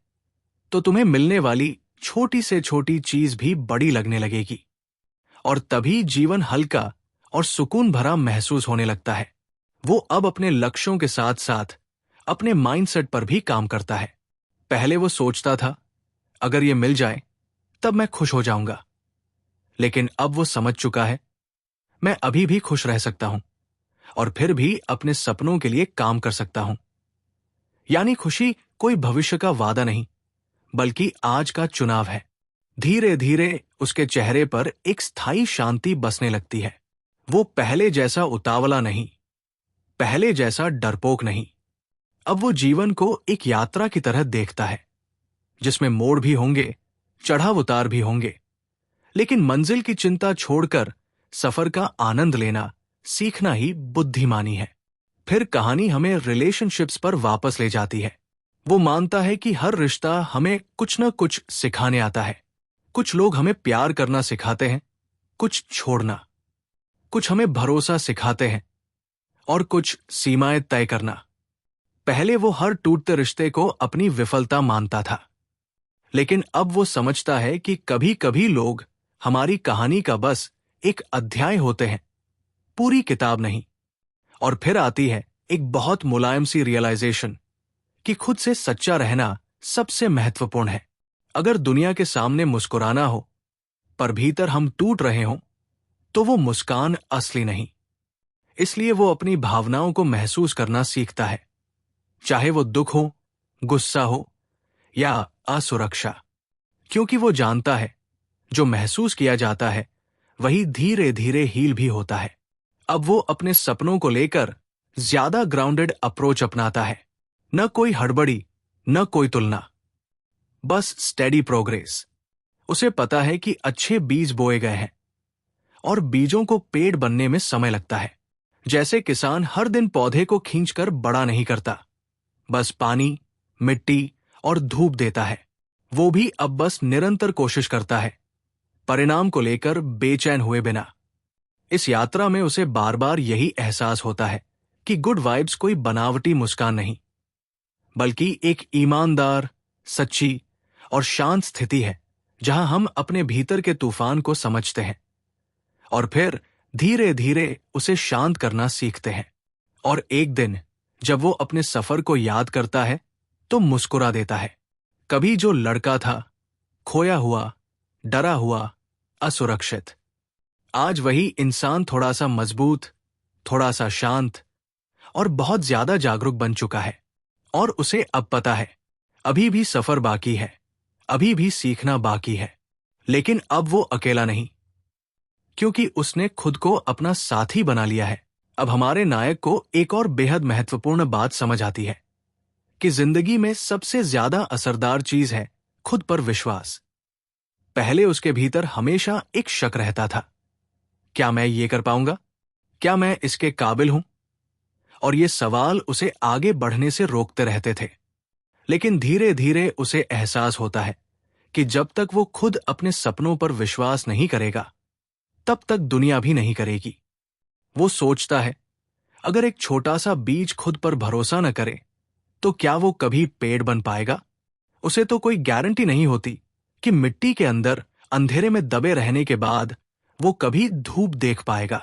तो तुम्हें मिलने वाली छोटी से छोटी चीज भी बड़ी लगने लगेगी। और तभी जीवन हल्का और सुकून भरा महसूस होने लगता है। वो अब अपने लक्ष्यों के साथ साथ अपने माइंडसेट पर भी काम करता है। पहले वो सोचता था, अगर ये मिल जाए तब मैं खुश हो जाऊंगा। लेकिन अब वो समझ चुका है, मैं अभी भी खुश रह सकता हूं और फिर भी अपने सपनों के लिए काम कर सकता हूं। यानी खुशी कोई भविष्य का वादा नहीं, बल्कि आज का चुनाव है। धीरे धीरे उसके चेहरे पर एक स्थायी शांति बसने लगती है। वो पहले जैसा उतावला नहीं, पहले जैसा डरपोक नहीं। अब वो जीवन को एक यात्रा की तरह देखता है, जिसमें मोड़ भी होंगे, चढ़ाव उतार भी होंगे, लेकिन मंजिल की चिंता छोड़कर सफर का आनंद लेना सीखना ही बुद्धिमानी है। फिर कहानी हमें रिलेशनशिप्स पर वापस ले जाती है। वो मानता है कि हर रिश्ता हमें कुछ न कुछ सिखाने आता है। कुछ लोग हमें प्यार करना सिखाते हैं, कुछ छोड़ना, कुछ हमें भरोसा सिखाते हैं और कुछ सीमाएं तय करना। पहले वो हर टूटते रिश्ते को अपनी विफलता मानता था, लेकिन अब वो समझता है कि कभी कभी लोग हमारी कहानी का बस एक अध्याय होते हैं, पूरी किताब नहीं। और फिर आती है एक बहुत मुलायम सी रियलाइजेशन कि खुद से सच्चा रहना सबसे महत्वपूर्ण है। अगर दुनिया के सामने मुस्कुराना हो पर भीतर हम टूट रहे हों, तो वो मुस्कान असली नहीं। इसलिए वो अपनी भावनाओं को महसूस करना सीखता है, चाहे वो दुख हो, गुस्सा हो या असुरक्षा, क्योंकि वो जानता है जो महसूस किया जाता है वही धीरे धीरे हील भी होता है। अब वो अपने सपनों को लेकर ज्यादा ग्राउंडेड अप्रोच अपनाता है। न कोई हड़बड़ी, न कोई तुलना, बस स्टेडी प्रोग्रेस। उसे पता है कि अच्छे बीज बोए गए हैं और बीजों को पेड़ बनने में समय लगता है। जैसे किसान हर दिन पौधे को खींचकर बड़ा नहीं करता, बस पानी, मिट्टी और धूप देता है। वो भी अब बस निरंतर कोशिश करता है, परिणाम को लेकर बेचैन हुए बिना। इस यात्रा में उसे बार बार यही एहसास होता है कि गुड वाइब्स कोई बनावटी मुस्कान नहीं, बल्कि एक ईमानदार, सच्ची और शांत स्थिति है, जहां हम अपने भीतर के तूफान को समझते हैं और फिर धीरे धीरे उसे शांत करना सीखते हैं। और एक दिन जब वो अपने सफर को याद करता है तो मुस्कुरा देता है। कभी जो लड़का था, खोया हुआ, डरा हुआ, असुरक्षित, आज वही इंसान थोड़ा सा मजबूत, थोड़ा सा शांत और बहुत ज्यादा जागरूक बन चुका है। और उसे अब पता है, अभी भी सफर बाकी है, अभी भी सीखना बाकी है। लेकिन अब वो अकेला नहीं, क्योंकि उसने खुद को अपना साथी बना लिया है। अब हमारे नायक को एक और बेहद महत्वपूर्ण बात समझ आती है कि जिंदगी में सबसे ज्यादा असरदार चीज है खुद पर विश्वास। पहले उसके भीतर हमेशा एक शक रहता था, क्या मैं ये कर पाऊंगा? क्या मैं इसके काबिल हूं? और ये सवाल उसे आगे बढ़ने से रोकते रहते थे। लेकिन धीरे धीरे उसे एहसास होता है कि जब तक वो खुद अपने सपनों पर विश्वास नहीं करेगा, तब तक दुनिया भी नहीं करेगी। वो सोचता है, अगर एक छोटा सा बीज खुद पर भरोसा न करे तो क्या वो कभी पेड़ बन पाएगा? उसे तो कोई गारंटी नहीं होती कि मिट्टी के अंदर अंधेरे में दबे रहने के बाद वो कभी धूप देख पाएगा।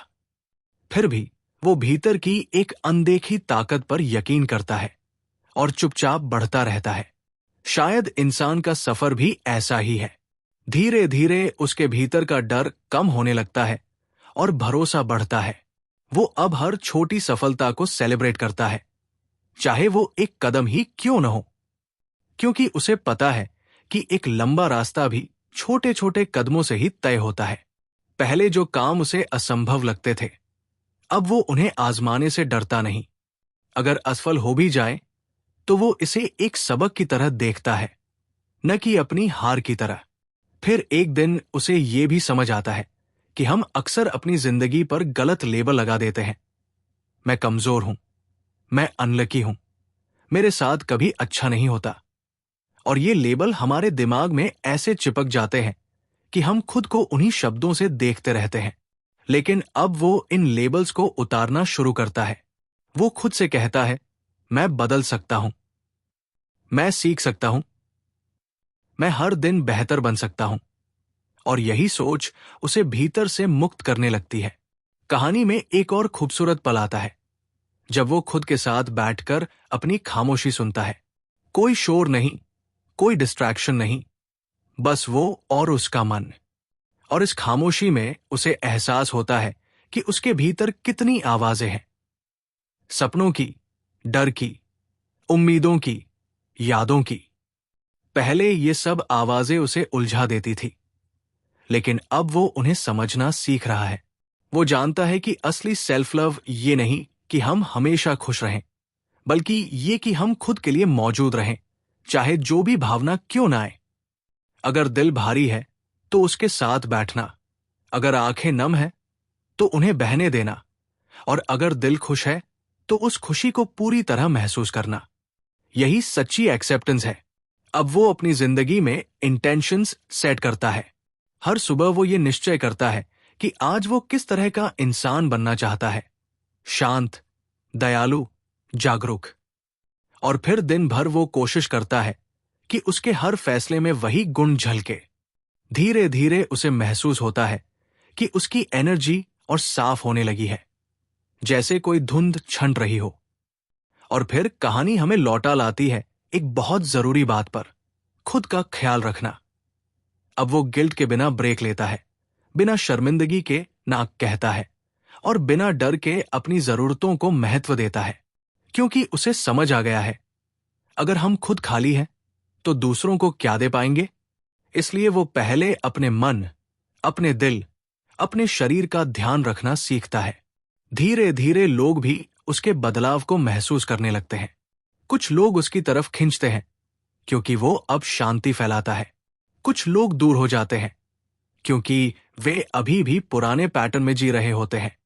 फिर भी वो भीतर की एक अनदेखी ताकत पर यकीन करता है और चुपचाप बढ़ता रहता है। शायद इंसान का सफर भी ऐसा ही है। धीरे धीरे उसके भीतर का डर कम होने लगता है और भरोसा बढ़ता है। वो अब हर छोटी सफलता को सेलिब्रेट करता है, चाहे वो एक कदम ही क्यों न हो, क्योंकि उसे पता है कि एक लंबा रास्ता भी छोटे छोटे कदमों से ही तय होता है। पहले जो काम उसे असंभव लगते थे, अब वो उन्हें आजमाने से डरता नहीं। अगर असफल हो भी जाए तो वो इसे एक सबक की तरह देखता है, न कि अपनी हार की तरह। फिर एक दिन उसे ये भी समझ आता है कि हम अक्सर अपनी जिंदगी पर गलत लेबल लगा देते हैं। मैं कमजोर हूं, मैं अनलकी हूं, मेरे साथ कभी अच्छा नहीं होता। और ये लेबल हमारे दिमाग में ऐसे चिपक जाते हैं कि हम खुद को उन्हीं शब्दों से देखते रहते हैं। लेकिन अब वो इन लेबल्स को उतारना शुरू करता है। वो खुद से कहता है, मैं बदल सकता हूं, मैं सीख सकता हूं, मैं हर दिन बेहतर बन सकता हूं। और यही सोच उसे भीतर से मुक्त करने लगती है। कहानी में एक और खूबसूरत पल आता है, जब वो खुद के साथ बैठकर अपनी खामोशी सुनता है। कोई शोर नहीं, कोई डिस्ट्रैक्शन नहीं, बस वो और उसका मन। और इस खामोशी में उसे एहसास होता है कि उसके भीतर कितनी आवाजें हैं, सपनों की, डर की, उम्मीदों की, यादों की। पहले ये सब आवाजें उसे उलझा देती थी, लेकिन अब वो उन्हें समझना सीख रहा है। वो जानता है कि असली सेल्फ लव ये नहीं कि हम हमेशा खुश रहें, बल्कि ये कि हम खुद के लिए मौजूद रहें, चाहे जो भी भावना क्यों ना आए। अगर दिल भारी है तो उसके साथ बैठना, अगर आंखें नम है तो उन्हें बहने देना, और अगर दिल खुश है तो उस खुशी को पूरी तरह महसूस करना। यही सच्ची एक्सेप्टेंस है। अब वो अपनी जिंदगी में इंटेंशंस सेट करता है। हर सुबह वो ये निश्चय करता है कि आज वो किस तरह का इंसान बनना चाहता है, शांत, दयालु, जागरूक। और फिर दिन भर वो कोशिश करता है कि उसके हर फैसले में वही गुण झलके। धीरे धीरे उसे महसूस होता है कि उसकी एनर्जी और साफ होने लगी है, जैसे कोई धुंध छंट रही हो। और फिर कहानी हमें लौटा लाती है एक बहुत जरूरी बात पर, खुद का ख्याल रखना। अब वो गिल्ट के बिना ब्रेक लेता है, बिना शर्मिंदगी के ना कहता है, और बिना डर के अपनी जरूरतों को महत्व देता है। क्योंकि उसे समझ आ गया है, अगर हम खुद खाली हैं तो दूसरों को क्या दे पाएंगे। इसलिए वो पहले अपने मन, अपने दिल, अपने शरीर का ध्यान रखना सीखता है। धीरे धीरे लोग भी उसके बदलाव को महसूस करने लगते हैं। कुछ लोग उसकी तरफ खिंचते हैं क्योंकि वो अब शांति फैलाता है। कुछ लोग दूर हो जाते हैं क्योंकि वे अभी भी पुराने पैटर्न में जी रहे होते हैं।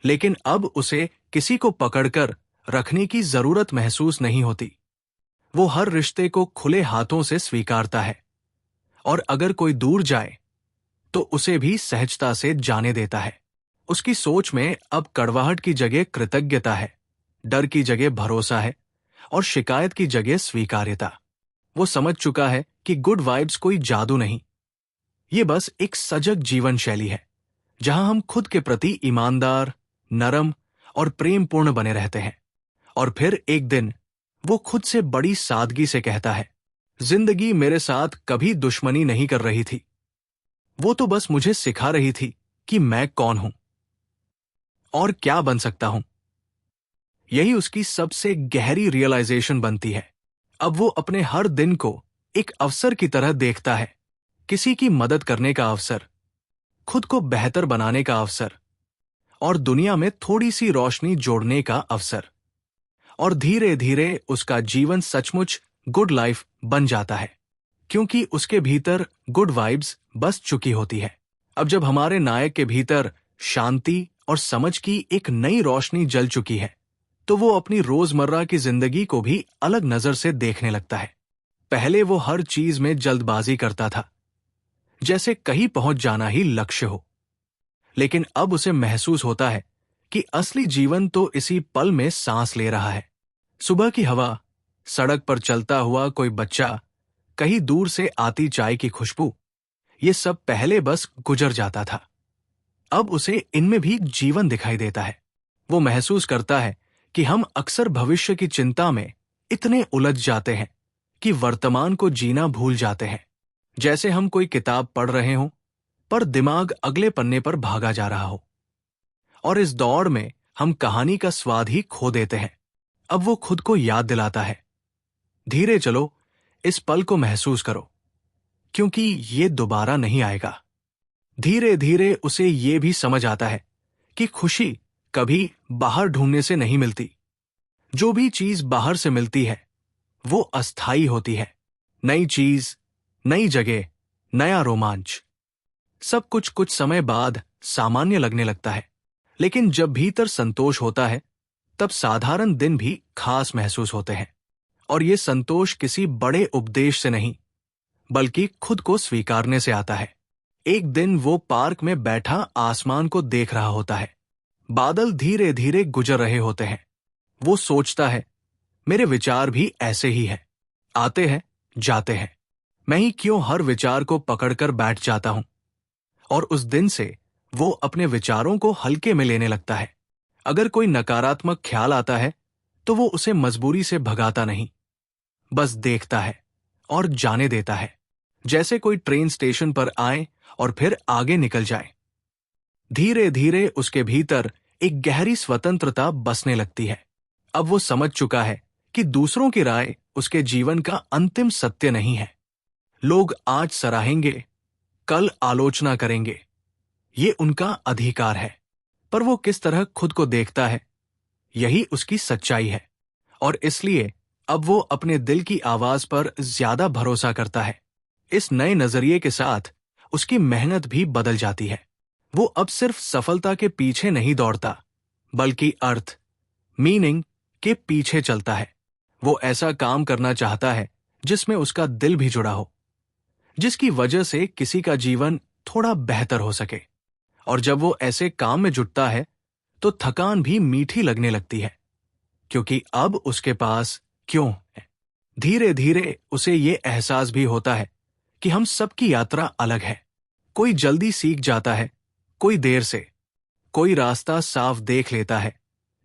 लेकिन अब उसे किसी को पकड़कर रखने की जरूरत महसूस नहीं होती। वो हर रिश्ते को खुले हाथों से स्वीकारता है, और अगर कोई दूर जाए तो उसे भी सहजता से जाने देता है। उसकी सोच में अब कड़वाहट की जगह कृतज्ञता है, डर की जगह भरोसा है, और शिकायत की जगह स्वीकार्यता। वो समझ चुका है कि गुड वाइब्स कोई जादू नहीं, ये बस एक सजग जीवन शैली है, जहां हम खुद के प्रति ईमानदार, नरम और प्रेमपूर्ण बने रहते हैं। और फिर एक दिन वो खुद से बड़ी सादगी से कहता है, जिंदगी मेरे साथ कभी दुश्मनी नहीं कर रही थी, वो तो बस मुझे सिखा रही थी कि मैं कौन हूं और क्या बन सकता हूं। यही उसकी सबसे गहरी रियलाइजेशन बनती है। अब वो अपने हर दिन को एक अवसर की तरह देखता है, किसी की मदद करने का अवसर, खुद को बेहतर बनाने का अवसर, और दुनिया में थोड़ी सी रोशनी जोड़ने का अवसर। और धीरे धीरे उसका जीवन सचमुच गुड लाइफ बन जाता है, क्योंकि उसके भीतर गुड वाइब्स बस चुकी होती है। अब जब हमारे नायक के भीतर शांति और समझ की एक नई रोशनी जल चुकी है, तो वो अपनी रोजमर्रा की जिंदगी को भी अलग नजर से देखने लगता है। पहले वो हर चीज में जल्दबाजी करता था, जैसे कहीं पहुंच जाना ही लक्ष्य हो। लेकिन अब उसे महसूस होता है कि असली जीवन तो इसी पल में सांस ले रहा है। सुबह की हवा, सड़क पर चलता हुआ कोई बच्चा, कहीं दूर से आती चाय की खुशबू, ये सब पहले बस गुजर जाता था। अब उसे इनमें भी जीवन दिखाई देता है। वो महसूस करता है कि हम अक्सर भविष्य की चिंता में इतने उलझ जाते हैं कि वर्तमान को जीना भूल जाते हैं। जैसे हम कोई किताब पढ़ रहे हों, पर दिमाग अगले पन्ने पर भागा जा रहा हो, और इस दौड़ में हम कहानी का स्वाद ही खो देते हैं। अब वो खुद को याद दिलाता है, धीरे चलो, इस पल को महसूस करो, क्योंकि ये दोबारा नहीं आएगा। धीरे धीरे उसे ये भी समझ आता है कि खुशी कभी बाहर ढूंढने से नहीं मिलती। जो भी चीज बाहर से मिलती है वो अस्थायी होती है। नई चीज, नई जगह, नया रोमांच, सब कुछ समय बाद सामान्य लगने लगता है। लेकिन जब भीतर संतोष होता है तब साधारण दिन भी खास महसूस होते हैं। और ये संतोष किसी बड़े उपदेश से नहीं, बल्कि खुद को स्वीकारने से आता है। एक दिन वो पार्क में बैठा आसमान को देख रहा होता है। बादल धीरे धीरे गुजर रहे होते हैं। वो सोचता है, मेरे विचार भी ऐसे ही हैं, आते हैं जाते हैं। मैं ही क्यों हर विचार को पकड़कर बैठ जाता हूं। और उस दिन से वो अपने विचारों को हल्के में लेने लगता है। अगर कोई नकारात्मक ख्याल आता है तो वो उसे मजबूरी से भगाता नहीं, बस देखता है और जाने देता है, जैसे कोई ट्रेन स्टेशन पर आए और फिर आगे निकल जाए। धीरे धीरे उसके भीतर एक गहरी स्वतंत्रता बसने लगती है। अब वो समझ चुका है कि दूसरों की राय उसके जीवन का अंतिम सत्य नहीं है। लोग आज सराहेंगे, कल आलोचना करेंगे, ये उनका अधिकार है। पर वो किस तरह खुद को देखता है, यही उसकी सच्चाई है। और इसलिए अब वो अपने दिल की आवाज पर ज्यादा भरोसा करता है। इस नए नजरिए के साथ उसकी मेहनत भी बदल जाती है। वो अब सिर्फ सफलता के पीछे नहीं दौड़ता, बल्कि अर्थ, मीनिंग के पीछे चलता है। वो ऐसा काम करना चाहता है जिसमें उसका दिल भी जुड़ा हो, जिसकी वजह से किसी का जीवन थोड़ा बेहतर हो सके। और जब वो ऐसे काम में जुटता है तो थकान भी मीठी लगने लगती है, क्योंकि अब उसके पास क्यों है। धीरे धीरे उसे ये एहसास भी होता है कि हम सबकी यात्रा अलग है। कोई जल्दी सीख जाता है, कोई देर से, कोई रास्ता साफ देख लेता है,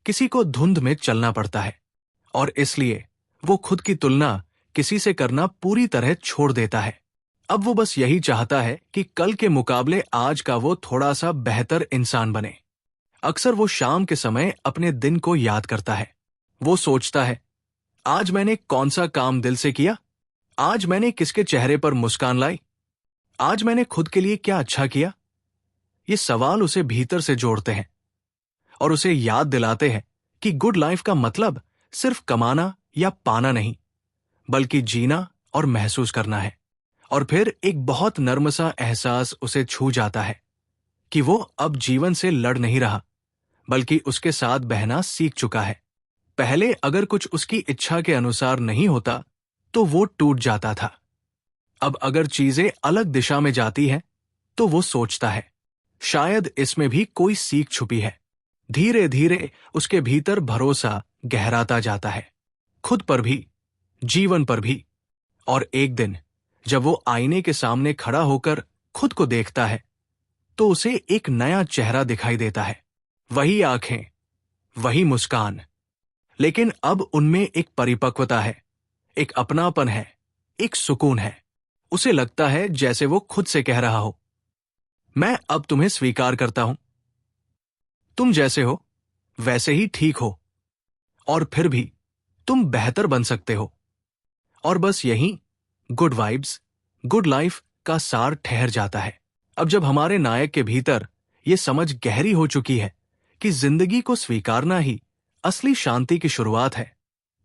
किसी को धुंध में चलना पड़ता है। और इसलिए वो खुद की तुलना किसी से करना पूरी तरह छोड़ देता है। अब वो बस यही चाहता है कि कल के मुकाबले आज का वो थोड़ा सा बेहतर इंसान बने। अक्सर वो शाम के समय अपने दिन को याद करता है। वो सोचता है, आज मैंने कौन सा काम दिल से किया, आज मैंने किसके चेहरे पर मुस्कान लाई, आज मैंने खुद के लिए क्या अच्छा किया। ये सवाल उसे भीतर से जोड़ते हैं और उसे याद दिलाते हैं कि गुड लाइफ का मतलब सिर्फ कमाना या पाना नहीं, बल्कि जीना और महसूस करना है। और फिर एक बहुत नर्म सा एहसास उसे छू जाता है कि वो अब जीवन से लड़ नहीं रहा, बल्कि उसके साथ बहना सीख चुका है। पहले अगर कुछ उसकी इच्छा के अनुसार नहीं होता तो वो टूट जाता था। अब अगर चीजें अलग दिशा में जाती हैं तो वो सोचता है, शायद इसमें भी कोई सीख छुपी है। धीरे धीरे उसके भीतर भरोसा गहराता जाता है, खुद पर भी, जीवन पर भी। और एक दिन जब वो आईने के सामने खड़ा होकर खुद को देखता है तो उसे एक नया चेहरा दिखाई देता है। वही आंखें, वही मुस्कान, लेकिन अब उनमें एक परिपक्वता है, एक अपनापन है, एक सुकून है। उसे लगता है जैसे वो खुद से कह रहा हो, मैं अब तुम्हें स्वीकार करता हूं, तुम जैसे हो वैसे ही ठीक हो, और फिर भी तुम बेहतर बन सकते हो। और बस यहीं गुड वाइब्स, गुड लाइफ का सार ठहर जाता है। अब जब हमारे नायक के भीतर ये समझ गहरी हो चुकी है कि जिंदगी को स्वीकारना ही असली शांति की शुरुआत है,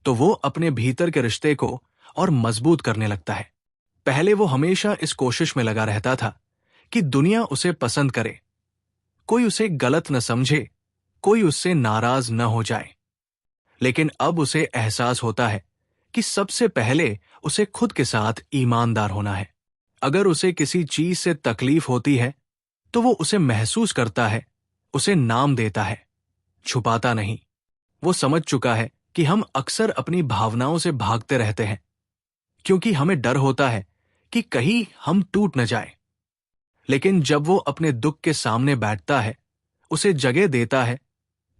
तो वो अपने भीतर के रिश्ते को और मजबूत करने लगता है। पहले वो हमेशा इस कोशिश में लगा रहता था कि दुनिया उसे पसंद करे, कोई उसे गलत न समझे, कोई उससे नाराज न हो जाए। लेकिन अब उसे एहसास होता है कि सबसे पहले उसे खुद के साथ ईमानदार होना है। अगर उसे किसी चीज से तकलीफ होती है तो वो उसे महसूस करता है, उसे नाम देता है, छुपाता नहीं। वो समझ चुका है कि हम अक्सर अपनी भावनाओं से भागते रहते हैं, क्योंकि हमें डर होता है कि कहीं हम टूट न जाए। लेकिन जब वो अपने दुख के सामने बैठता है, उसे जगह देता है,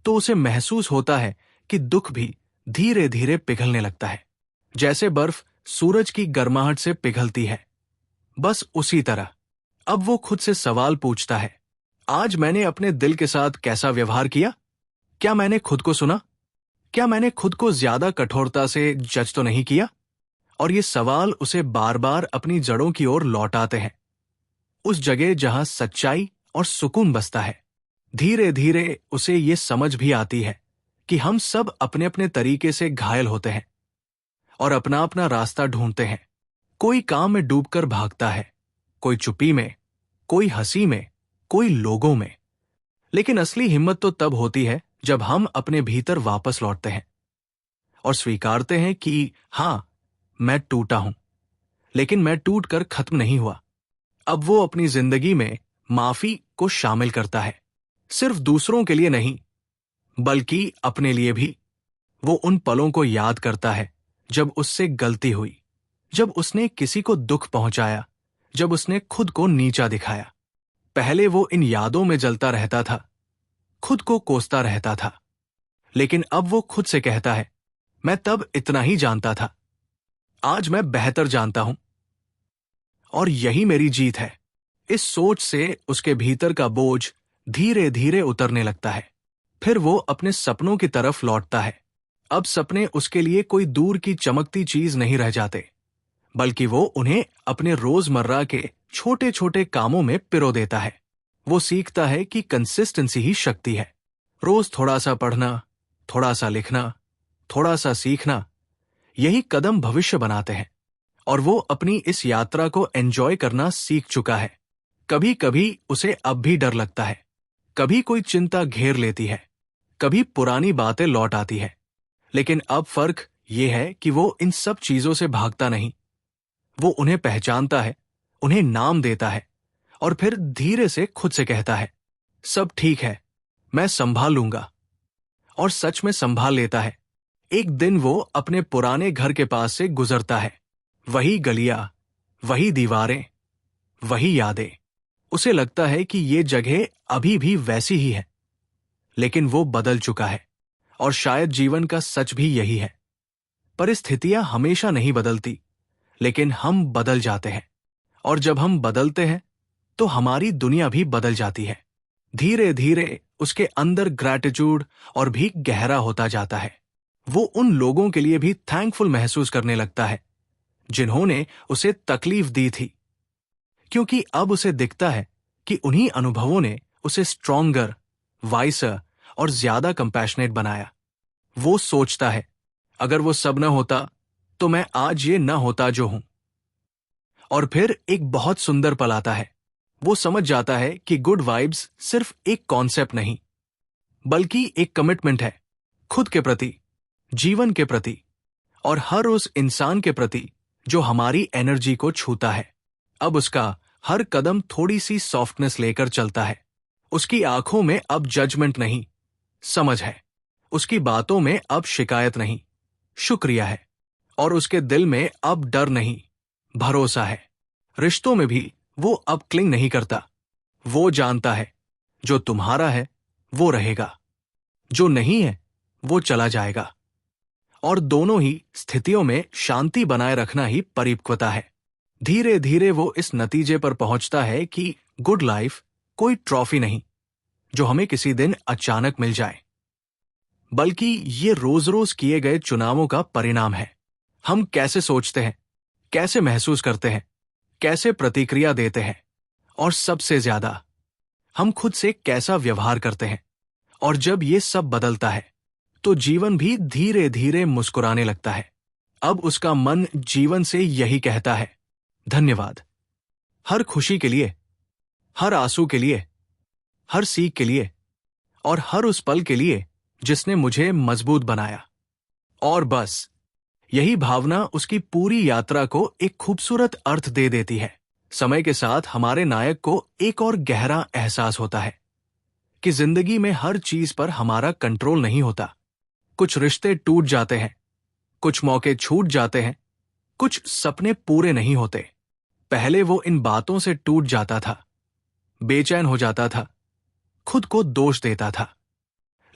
तो उसे महसूस होता है कि दुख भी धीरे धीरे पिघलने लगता है, जैसे बर्फ सूरज की गर्माहट से पिघलती है। बस उसी तरह अब वो खुद से सवाल पूछता है, आज मैंने अपने दिल के साथ कैसा व्यवहार किया? क्या मैंने खुद को सुना? क्या मैंने खुद को ज्यादा कठोरता से जज तो नहीं किया? और ये सवाल उसे बार बार अपनी जड़ों की ओर लौटाते हैं, उस जगह जहां सच्चाई और सुकून बसता है। धीरे धीरे उसे ये समझ भी आती है कि हम सब अपने अपने तरीके से घायल होते हैं और अपना अपना रास्ता ढूंढते हैं। कोई काम में डूबकर भागता है, कोई चुप्पी में, कोई हंसी में, कोई लोगों में। लेकिन असली हिम्मत तो तब होती है जब हम अपने भीतर वापस लौटते हैं और स्वीकारते हैं कि हां, मैं टूटा हूं, लेकिन मैं टूट कर खत्म नहीं हुआ। अब वो अपनी जिंदगी में माफी को शामिल करता है, सिर्फ दूसरों के लिए नहीं, बल्कि अपने लिए भी। वो उन पलों को याद करता है जब उससे गलती हुई, जब उसने किसी को दुख पहुंचाया, जब उसने खुद को नीचा दिखाया। पहले वो इन यादों में जलता रहता था, खुद को कोसता रहता था, लेकिन अब वो खुद से कहता है, मैं तब इतना ही जानता था, आज मैं बेहतर जानता हूं, और यही मेरी जीत है। इस सोच से उसके भीतर का बोझ धीरे धीरे उतरने लगता है। फिर वो अपने सपनों की तरफ लौटता है। अब सपने उसके लिए कोई दूर की चमकती चीज नहीं रह जाते, बल्कि वो उन्हें अपने रोजमर्रा के छोटे छोटे कामों में पिरो देता है। वो सीखता है कि कंसिस्टेंसी ही शक्ति है। रोज थोड़ा सा पढ़ना, थोड़ा सा लिखना, थोड़ा सा सीखना, यही कदम भविष्य बनाते हैं। और वो अपनी इस यात्रा को एंजॉय करना सीख चुका है। कभी कभी उसे अब भी डर लगता है, कभी कोई चिंता घेर लेती है, कभी पुरानी बातें लौट आती है, लेकिन अब फर्क ये है कि वो इन सब चीजों से भागता नहीं। वो उन्हें पहचानता है, उन्हें नाम देता है, और फिर धीरे से खुद से कहता है, सब ठीक है, मैं संभाल लूंगा। और सच में संभाल लेता है। एक दिन वो अपने पुराने घर के पास से गुजरता है। वही गलियां, वही दीवारें, वही यादें। उसे लगता है कि ये जगह अभी भी वैसी ही है, लेकिन वो बदल चुका है। और शायद जीवन का सच भी यही है। परिस्थितियां हमेशा नहीं बदलती, लेकिन हम बदल जाते हैं। और जब हम बदलते हैं तो हमारी दुनिया भी बदल जाती है। धीरे धीरे उसके अंदर ग्रैटिट्यूड और भी गहरा होता जाता है। वो उन लोगों के लिए भी थैंकफुल महसूस करने लगता है जिन्होंने उसे तकलीफ दी थी, क्योंकि अब उसे दिखता है कि उन्हीं अनुभवों ने उसे स्ट्रॉन्गर, वाइसर और ज्यादा कंपैशनेट बनाया। वो सोचता है, अगर वो सब न होता तो मैं आज ये न होता जो हूं। और फिर एक बहुत सुंदर पल आता है। वो समझ जाता है कि गुड वाइब्स सिर्फ एक कॉन्सेप्ट नहीं, बल्कि एक कमिटमेंट है, खुद के प्रति, जीवन के प्रति, और हर उस इंसान के प्रति जो हमारी एनर्जी को छूता है। अब उसका हर कदम थोड़ी सी सॉफ्टनेस लेकर चलता है। उसकी आंखों में अब जजमेंट नहीं, समझ है। उसकी बातों में अब शिकायत नहीं, शुक्रिया है। और उसके दिल में अब डर नहीं, भरोसा है। रिश्तों में भी वो अब क्लिंग नहीं करता। वो जानता है, जो तुम्हारा है वो रहेगा, जो नहीं है वो चला जाएगा। और दोनों ही स्थितियों में शांति बनाए रखना ही परिपक्वता है। धीरे धीरे वो इस नतीजे पर पहुंचता है कि गुड लाइफ कोई ट्रॉफी नहीं जो हमें किसी दिन अचानक मिल जाए, बल्कि ये रोज रोज किए गए चुनावों का परिणाम है। हम कैसे सोचते हैं, कैसे महसूस करते हैं, कैसे प्रतिक्रिया देते हैं, और सबसे ज्यादा हम खुद से कैसा व्यवहार करते हैं। और जब ये सब बदलता है तो जीवन भी धीरे धीरे मुस्कुराने लगता है। अब उसका मन जीवन से यही कहता है, धन्यवाद, हर खुशी के लिए, हर आंसू के लिए, हर सीख के लिए, और हर उस पल के लिए जिसने मुझे मजबूत बनाया। और बस यही भावना उसकी पूरी यात्रा को एक खूबसूरत अर्थ दे देती है। समय के साथ हमारे नायक को एक और गहरा एहसास होता है कि जिंदगी में हर चीज पर हमारा कंट्रोल नहीं होता। कुछ रिश्ते टूट जाते हैं, कुछ मौके छूट जाते हैं, कुछ सपने पूरे नहीं होते। पहले वो इन बातों से टूट जाता था, बेचैन हो जाता था, खुद को दोष देता था।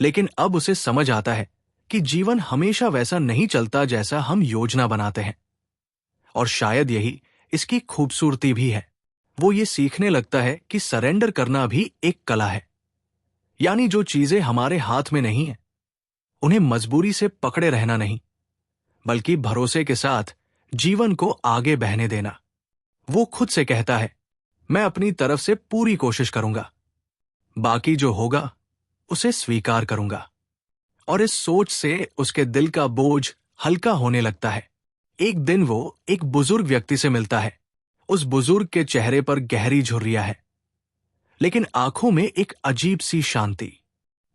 लेकिन अब उसे समझ आता है कि जीवन हमेशा वैसा नहीं चलता जैसा हम योजना बनाते हैं। और शायद यही इसकी खूबसूरती भी है। वो ये सीखने लगता है कि सरेंडर करना भी एक कला है। यानी जो चीजें हमारे हाथ में नहीं है, उन्हें मजबूरी से पकड़े रहना नहीं, बल्कि भरोसे के साथ जीवन को आगे बहने देना। वो खुद से कहता है, मैं अपनी तरफ से पूरी कोशिश करूंगा, बाकी जो होगा उसे स्वीकार करूंगा। और इस सोच से उसके दिल का बोझ हल्का होने लगता है। एक दिन वो एक बुजुर्ग व्यक्ति से मिलता है। उस बुजुर्ग के चेहरे पर गहरी झुर्रियां है, लेकिन आंखों में एक अजीब सी शांति।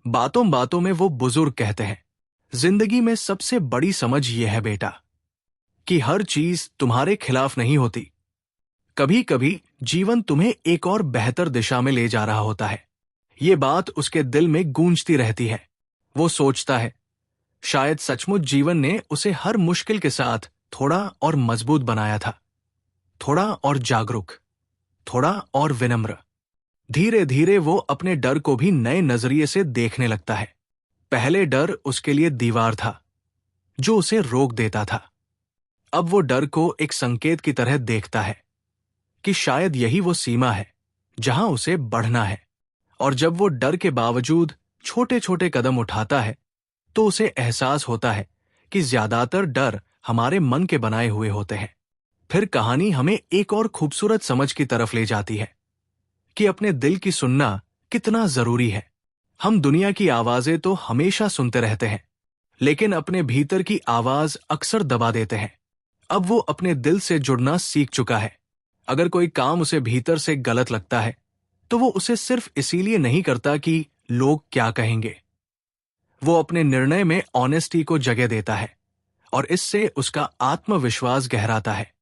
बातों बातों में वो बुजुर्ग कहते हैं, जिंदगी में सबसे बड़ी समझ यह है बेटा, कि हर चीज तुम्हारे खिलाफ नहीं होती। कभी कभी जीवन तुम्हें एक और बेहतर दिशा में ले जा रहा होता है। ये बात उसके दिल में गूंजती रहती है। वो सोचता है, शायद सचमुच जीवन ने उसे हर मुश्किल के साथ थोड़ा और मजबूत बनाया था, थोड़ा और जागरूक, थोड़ा और विनम्र। धीरे धीरे वो अपने डर को भी नए नजरिए से देखने लगता है। पहले डर उसके लिए दीवार था, जो उसे रोक देता था। अब वो डर को एक संकेत की तरह देखता है कि शायद यही वो सीमा है जहां उसे बढ़ना है। और जब वो डर के बावजूद छोटे छोटे कदम उठाता है, तो उसे एहसास होता है कि ज्यादातर डर हमारे मन के बनाए हुए होते हैं। फिर कहानी हमें एक और खूबसूरत समझ की तरफ ले जाती है कि अपने दिल की सुनना कितना जरूरी है। हम दुनिया की आवाजें तो हमेशा सुनते रहते हैं, लेकिन अपने भीतर की आवाज अक्सर दबा देते हैं। अब वो अपने दिल से जुड़ना सीख चुका है। अगर कोई काम उसे भीतर से गलत लगता है, तो वो उसे सिर्फ इसीलिए नहीं करता कि लोग क्या कहेंगे। वो अपने निर्णय में ऑनेस्टी को जगह देता है, और इससे उसका आत्मविश्वास गहराता है।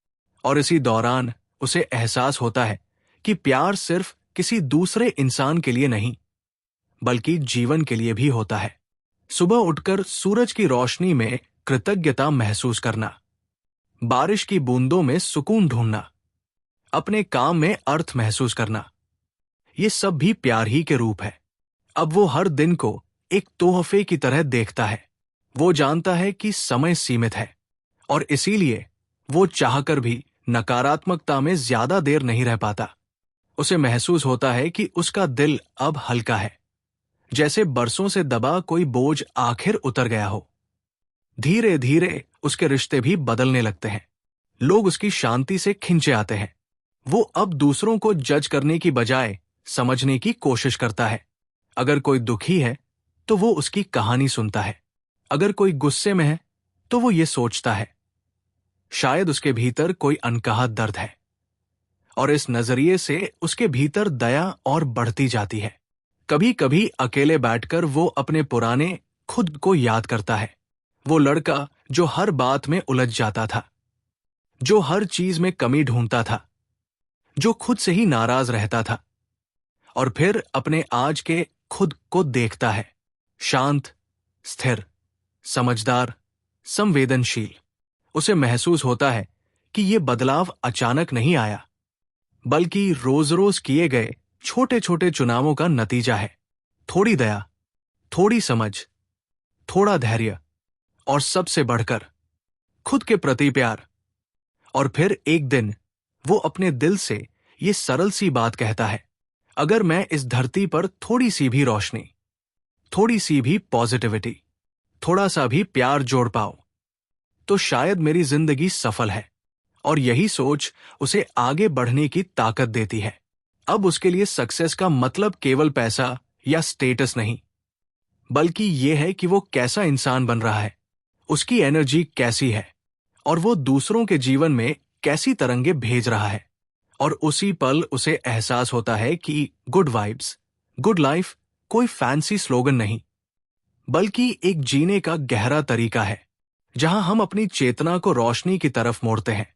और इसी दौरान उसे एहसास होता है कि प्यार सिर्फ किसी दूसरे इंसान के लिए नहीं, बल्कि जीवन के लिए भी होता है। सुबह उठकर सूरज की रोशनी में कृतज्ञता महसूस करना, बारिश की बूंदों में सुकून ढूंढना, अपने काम में अर्थ महसूस करना, ये सब भी प्यार ही के रूप है। अब वो हर दिन को एक तोहफे की तरह देखता है। वो जानता है कि समय सीमित है, और इसीलिए वो चाहकर भी नकारात्मकता में ज्यादा देर नहीं रह पाता। उसे महसूस होता है कि उसका दिल अब हल्का है, जैसे बरसों से दबा कोई बोझ आखिर उतर गया हो। धीरे धीरे उसके रिश्ते भी बदलने लगते हैं। लोग उसकी शांति से खिंचे आते हैं। वो अब दूसरों को जज करने की बजाय समझने की कोशिश करता है। अगर कोई दुखी है तो वो उसकी कहानी सुनता है, अगर कोई गुस्से में है तो वो ये सोचता है, शायद उसके भीतर कोई अनकहा दर्द है। और इस नजरिए से उसके भीतर दया और बढ़ती जाती है। कभी कभी अकेले बैठकर वो अपने पुराने खुद को याद करता है। वो लड़का जो हर बात में उलझ जाता था, जो हर चीज में कमी ढूंढता था, जो खुद से ही नाराज रहता था। और फिर अपने आज के खुद को देखता है, शांत, स्थिर, समझदार, संवेदनशील। उसे महसूस होता है कि ये बदलाव अचानक नहीं आया, बल्कि रोज रोज किए गए छोटे छोटे चुनावों का नतीजा है। थोड़ी दया, थोड़ी समझ, थोड़ा धैर्य, और सबसे बढ़कर खुद के प्रति प्यार। और फिर एक दिन वो अपने दिल से ये सरल सी बात कहता है, अगर मैं इस धरती पर थोड़ी सी भी रोशनी, थोड़ी सी भी पॉजिटिविटी, थोड़ा सा भी प्यार जोड़ पाऊं, तो शायद मेरी जिंदगी सफल है। और यही सोच उसे आगे बढ़ने की ताकत देती है। अब उसके लिए सक्सेस का मतलब केवल पैसा या स्टेटस नहीं, बल्कि यह है कि वो कैसा इंसान बन रहा है, उसकी एनर्जी कैसी है, और वो दूसरों के जीवन में कैसी तरंगे भेज रहा है। और उसी पल उसे एहसास होता है कि गुड वाइब्स, गुड लाइफ कोई फैंसी स्लोगन नहीं, बल्कि एक जीने का गहरा तरीका है, जहां हम अपनी चेतना को रोशनी की तरफ मोड़ते हैं,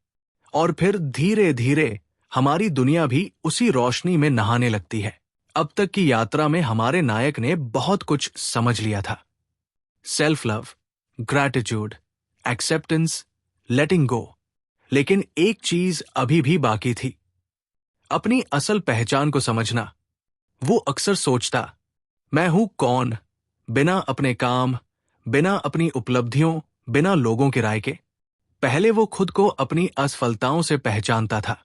और फिर धीरे धीरे हमारी दुनिया भी उसी रोशनी में नहाने लगती है। अब तक की यात्रा में हमारे नायक ने बहुत कुछ समझ लिया था, सेल्फ लव, ग्रैटिट्यूड, एक्सेप्टेंस, लेटिंग गो। लेकिन एक चीज अभी भी बाकी थी, अपनी असल पहचान को समझना। वो अक्सर सोचता, मैं हूं कौन, बिना अपने काम, बिना अपनी उपलब्धियों, बिना लोगों की राय के। पहले वो खुद को अपनी असफलताओं से पहचानता था,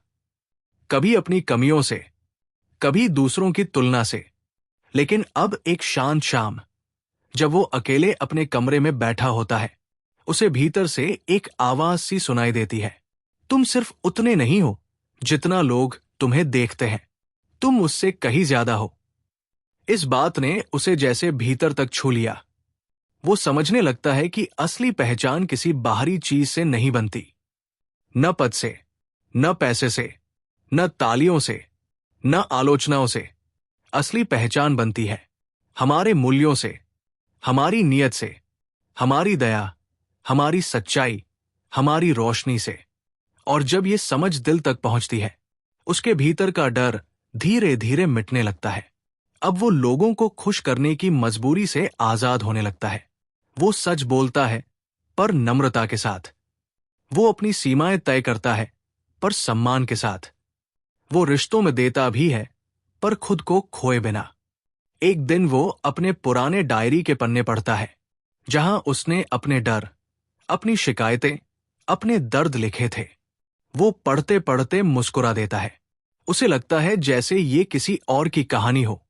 कभी अपनी कमियों से, कभी दूसरों की तुलना से। लेकिन अब एक शांत शाम, जब वो अकेले अपने कमरे में बैठा होता है, उसे भीतर से एक आवाज सी सुनाई देती है। तुम सिर्फ उतने नहीं हो जितना लोग तुम्हें देखते हैं, तुम उससे कहीं ज्यादा हो। इस बात ने उसे जैसे भीतर तक छू लिया। वो समझने लगता है कि असली पहचान किसी बाहरी चीज से नहीं बनती, न पद से, न पैसे से, न तालियों से, न आलोचनाओं से। असली पहचान बनती है हमारे मूल्यों से, हमारी नीयत से, हमारी दया, हमारी सच्चाई, हमारी रोशनी से। और जब ये समझ दिल तक पहुंचती है, उसके भीतर का डर धीरे धीरे मिटने लगता है। अब वो लोगों को खुश करने की मजबूरी से आजाद होने लगता है। वो सच बोलता है, पर नम्रता के साथ। वो अपनी सीमाएं तय करता है, पर सम्मान के साथ। वो रिश्तों में देता भी है, पर खुद को खोए बिना। एक दिन वो अपने पुराने डायरी के पन्ने पढ़ता है, जहां उसने अपने डर, अपनी शिकायतें, अपने दर्द लिखे थे। वो पढ़ते पढ़ते मुस्कुरा देता है। उसे लगता है जैसे ये किसी और की कहानी हो,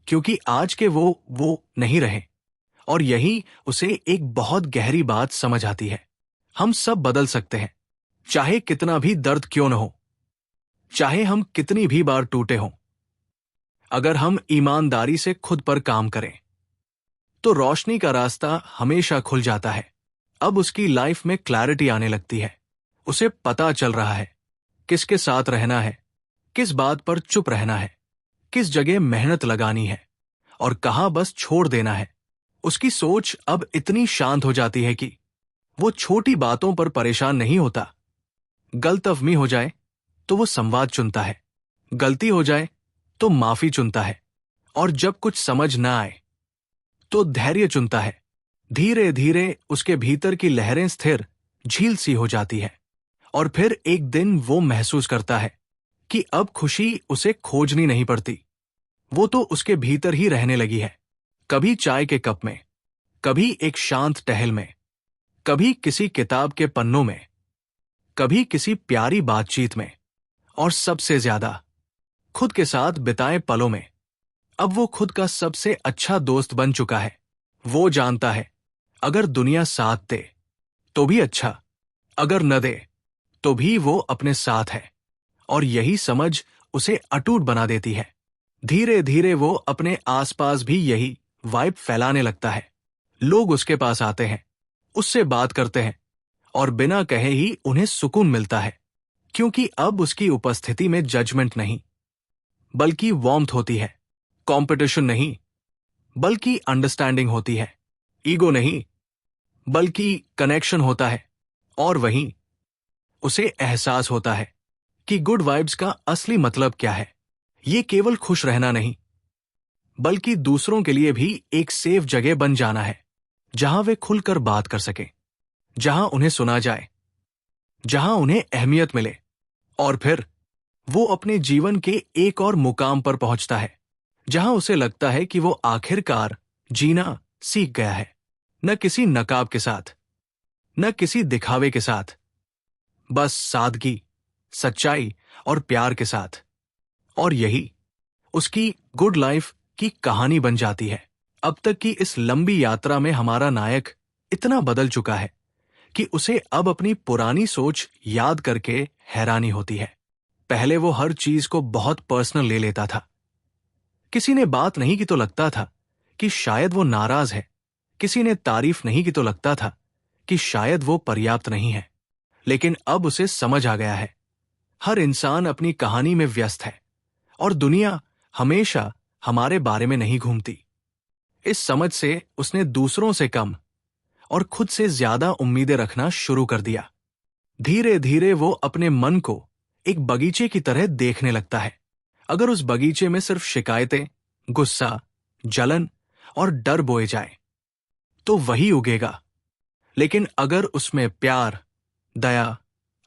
क्योंकि आज के वो नहीं रहे। और यही उसे एक बहुत गहरी बात समझ आती है। हम सब बदल सकते हैं, चाहे कितना भी दर्द क्यों न हो, चाहे हम कितनी भी बार टूटे हों। अगर हम ईमानदारी से खुद पर काम करें, तो रोशनी का रास्ता हमेशा खुल जाता है। अब उसकी लाइफ में क्लैरिटी आने लगती है। उसे पता चल रहा है किसके साथ रहना है, किस बात पर चुप रहना है, किस जगह मेहनत लगानी है और कहाँ बस छोड़ देना है। उसकी सोच अब इतनी शांत हो जाती है कि वो छोटी बातों पर परेशान नहीं होता। गलतफहमी हो जाए तो वो संवाद चुनता है, गलती हो जाए तो माफी चुनता है, और जब कुछ समझ ना आए तो धैर्य चुनता है। धीरे धीरे उसके भीतर की लहरें स्थिर झील सी हो जाती है। और फिर एक दिन वो महसूस करता है कि अब खुशी उसे खोजनी नहीं पड़ती, वो तो उसके भीतर ही रहने लगी है। कभी चाय के कप में, कभी एक शांत टहल में, कभी किसी किताब के पन्नों में, कभी किसी प्यारी बातचीत में, और सबसे ज्यादा खुद के साथ बिताए पलों में। अब वो खुद का सबसे अच्छा दोस्त बन चुका है। वो जानता है अगर दुनिया साथ दे तो भी अच्छा, अगर न दे तो भी वो अपने साथ है। और यही समझ उसे अटूट बना देती है। धीरे धीरे वो अपने आसपास भी यही वाइब फैलाने लगता है। लोग उसके पास आते हैं, उससे बात करते हैं, और बिना कहे ही उन्हें सुकून मिलता है। क्योंकि अब उसकी उपस्थिति में जजमेंट नहीं, बल्कि वार्मथ होती है। कंपटीशन नहीं, बल्कि अंडरस्टैंडिंग होती है। ईगो नहीं, बल्कि कनेक्शन होता है। और वहीं उसे एहसास होता है कि गुड वाइब्स का असली मतलब क्या है। ये केवल खुश रहना नहीं, बल्कि दूसरों के लिए भी एक सेफ जगह बन जाना है, जहां वे खुलकर बात कर सकें, जहां उन्हें सुना जाए, जहां उन्हें अहमियत मिले। और फिर वो अपने जीवन के एक और मुकाम पर पहुंचता है, जहां उसे लगता है कि वो आखिरकार जीना सीख गया है। न किसी नकाब के साथ, न किसी दिखावे के साथ, बस सादगी, सच्चाई और प्यार के साथ। और यही उसकी गुड लाइफ की कहानी बन जाती है। अब तक की इस लंबी यात्रा में हमारा नायक इतना बदल चुका है कि उसे अब अपनी पुरानी सोच याद करके हैरानी होती है। पहले वो हर चीज को बहुत पर्सनल ले लेता था। किसी ने बात नहीं की तो लगता था कि शायद वो नाराज है, किसी ने तारीफ नहीं की तो लगता था कि शायद वो पर्याप्त नहीं है। लेकिन अब उसे समझ आ गया है, हर इंसान अपनी कहानी में व्यस्त है, और दुनिया हमेशा हमारे बारे में नहीं घूमती। इस समझ से उसने दूसरों से कम और खुद से ज्यादा उम्मीदें रखना शुरू कर दिया। धीरे धीरे वो अपने मन को एक बगीचे की तरह देखने लगता है। अगर उस बगीचे में सिर्फ शिकायतें, गुस्सा, जलन और डर बोए जाए तो वही उगेगा। लेकिन अगर उसमें प्यार, दया,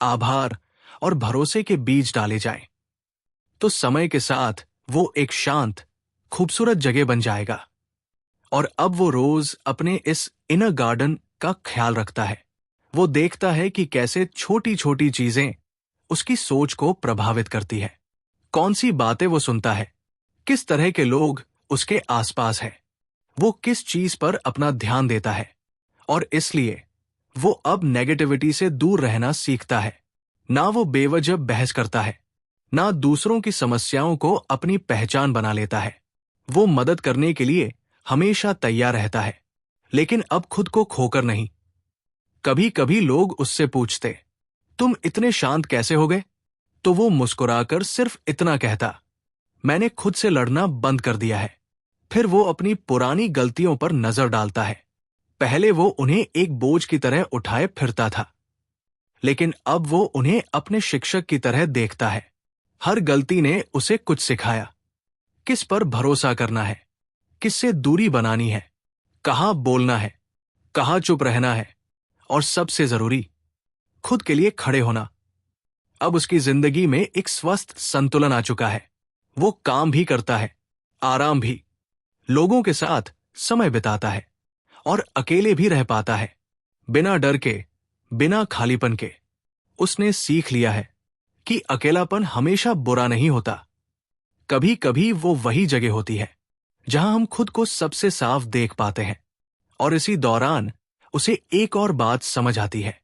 आभार और भरोसे के बीज डाले जाएं, तो समय के साथ वो एक शांत, खूबसूरत जगह बन जाएगा। और अब वो रोज अपने इस इनर गार्डन का ख्याल रखता है। वो देखता है कि कैसे छोटी छोटी चीजें उसकी सोच को प्रभावित करती है। कौन सी बातें वो सुनता है, किस तरह के लोग उसके आसपास है, वो किस चीज पर अपना ध्यान देता है। और इसलिए वो अब नेगेटिविटी से दूर रहना सीखता है। ना वो बेवजह बहस करता है, ना दूसरों की समस्याओं को अपनी पहचान बना लेता है। वो मदद करने के लिए हमेशा तैयार रहता है, लेकिन अब खुद को खोकर नहीं। कभी कभी लोग उससे पूछते, तुम इतने शांत कैसे हो गए? तो वो मुस्कुराकर सिर्फ इतना कहता, मैंने खुद से लड़ना बंद कर दिया है। फिर वो अपनी पुरानी गलतियों पर नजर डालता है। पहले वो उन्हें एक बोझ की तरह उठाए फिरता था, लेकिन अब वो उन्हें अपने शिक्षक की तरह देखता है। हर गलती ने उसे कुछ सिखाया। किस पर भरोसा करना है, किससे दूरी बनानी है, कहाँ बोलना है, कहाँ चुप रहना है, और सबसे जरूरी, खुद के लिए खड़े होना। अब उसकी जिंदगी में एक स्वस्थ संतुलन आ चुका है। वो काम भी करता है, आराम भी, लोगों के साथ समय बिताता है और अकेले भी रह पाता है, बिना डर के, बिना खालीपन के। उसने सीख लिया है कि अकेलापन हमेशा बुरा नहीं होता। कभी कभी वो वही जगह होती है जहां हम खुद को सबसे साफ देख पाते हैं। और इसी दौरान उसे एक और बात समझ आती है।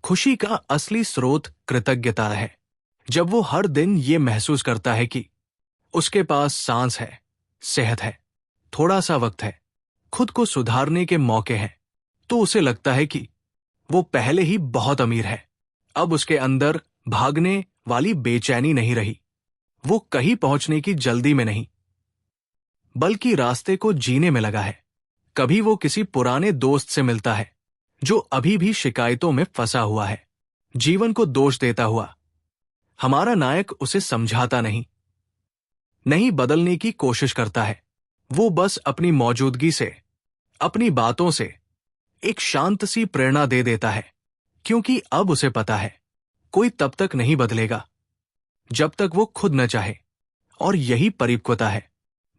खुशी का असली स्रोत कृतज्ञता है। जब वो हर दिन ये महसूस करता है कि उसके पास सांस है, सेहत है, थोड़ा सा वक्त है, खुद को सुधारने के मौके हैं, तो उसे लगता है कि वो पहले ही बहुत अमीर है। अब उसके अंदर भागने वाली बेचैनी नहीं रही। वो कहीं पहुंचने की जल्दी में नहीं, बल्कि रास्ते को जीने में लगा है। कभी वो किसी पुराने दोस्त से मिलता है जो अभी भी शिकायतों में फंसा हुआ है, जीवन को दोष देता हुआ। हमारा नायक उसे समझाता नहीं, नहीं बदलने की कोशिश करता है। वो बस अपनी मौजूदगी से, अपनी बातों से एक शांत सी प्रेरणा दे देता है, क्योंकि अब उसे पता है कोई तब तक नहीं बदलेगा जब तक वो खुद न चाहे। और यही परिपक्वता है।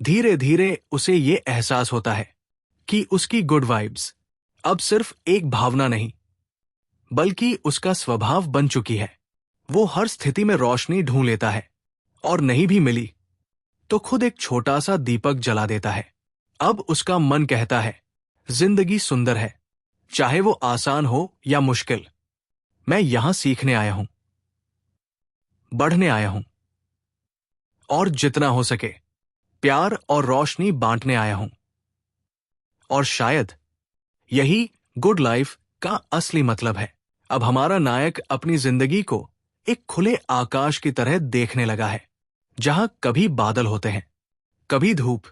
धीरे धीरे उसे ये एहसास होता है कि उसकी गुड वाइब्स अब सिर्फ एक भावना नहीं, बल्कि उसका स्वभाव बन चुकी है। वो हर स्थिति में रोशनी ढूंढ लेता है, और नहीं भी मिली तो खुद एक छोटा सा दीपक जला देता है। अब उसका मन कहता है, जिंदगी सुंदर है, चाहे वो आसान हो या मुश्किल। मैं यहां सीखने आया हूं, बढ़ने आया हूं, और जितना हो सके प्यार और रोशनी बांटने आया हूं। और शायद यही गुड लाइफ का असली मतलब है। अब हमारा नायक अपनी जिंदगी को एक खुले आकाश की तरह देखने लगा है, जहां कभी बादल होते हैं, कभी धूप,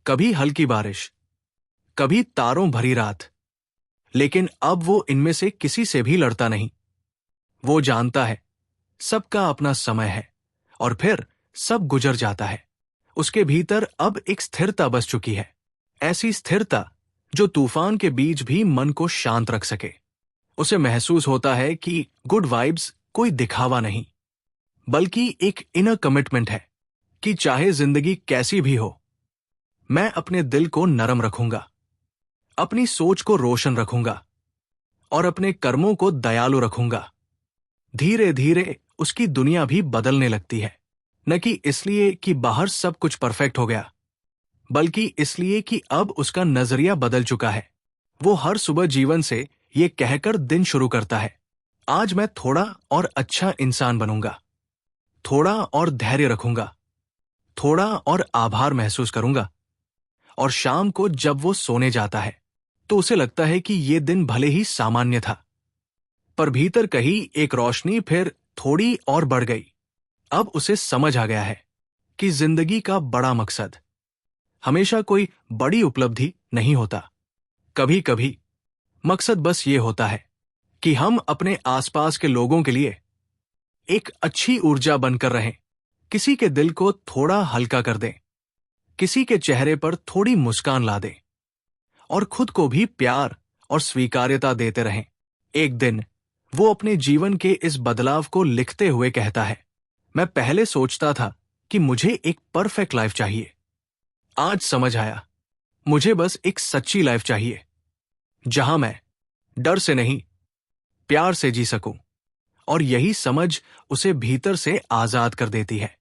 कभी हल्की बारिश, कभी तारों भरी रात। लेकिन अब वो इनमें से किसी से भी लड़ता नहीं। वो जानता है सबका अपना समय है, और फिर सब गुजर जाता है। उसके भीतर अब एक स्थिरता बस चुकी है, ऐसी स्थिरता जो तूफान के बीच भी मन को शांत रख सके। उसे महसूस होता है कि गुड वाइब्स कोई दिखावा नहीं, बल्कि एक इनर कमिटमेंट है कि चाहे जिंदगी कैसी भी हो, मैं अपने दिल को नरम रखूंगा, अपनी सोच को रोशन रखूंगा, और अपने कर्मों को दयालु रखूंगा। धीरे धीरे उसकी दुनिया भी बदलने लगती है, न कि इसलिए कि बाहर सब कुछ परफेक्ट हो गया, बल्कि इसलिए कि अब उसका नजरिया बदल चुका है। वो हर सुबह जीवन से ये कहकर दिन शुरू करता है, आज मैं थोड़ा और अच्छा इंसान बनूंगा, थोड़ा और धैर्य रखूंगा, थोड़ा और आभार महसूस करूंगा। और शाम को जब वो सोने जाता है तो उसे लगता है कि ये दिन भले ही सामान्य था, पर भीतर कहीं एक रोशनी फिर थोड़ी और बढ़ गई। अब उसे समझ आ गया है कि जिंदगी का बड़ा मकसद हमेशा कोई बड़ी उपलब्धि नहीं होता। कभी कभी मकसद बस ये होता है कि हम अपने आसपास के लोगों के लिए एक अच्छी ऊर्जा बनकर रहें, किसी के दिल को थोड़ा हल्का कर दें, किसी के चेहरे पर थोड़ी मुस्कान ला दें, और खुद को भी प्यार और स्वीकार्यता देते रहें। एक दिन वो अपने जीवन के इस बदलाव को लिखते हुए कहता है, मैं पहले सोचता था कि मुझे एक परफेक्ट लाइफ चाहिए। आज समझ आया, मुझे बस एक सच्ची लाइफ चाहिए, जहां मैं डर से नहीं, प्यार से जी सकूं। और यही समझ उसे भीतर से आजाद कर देती है।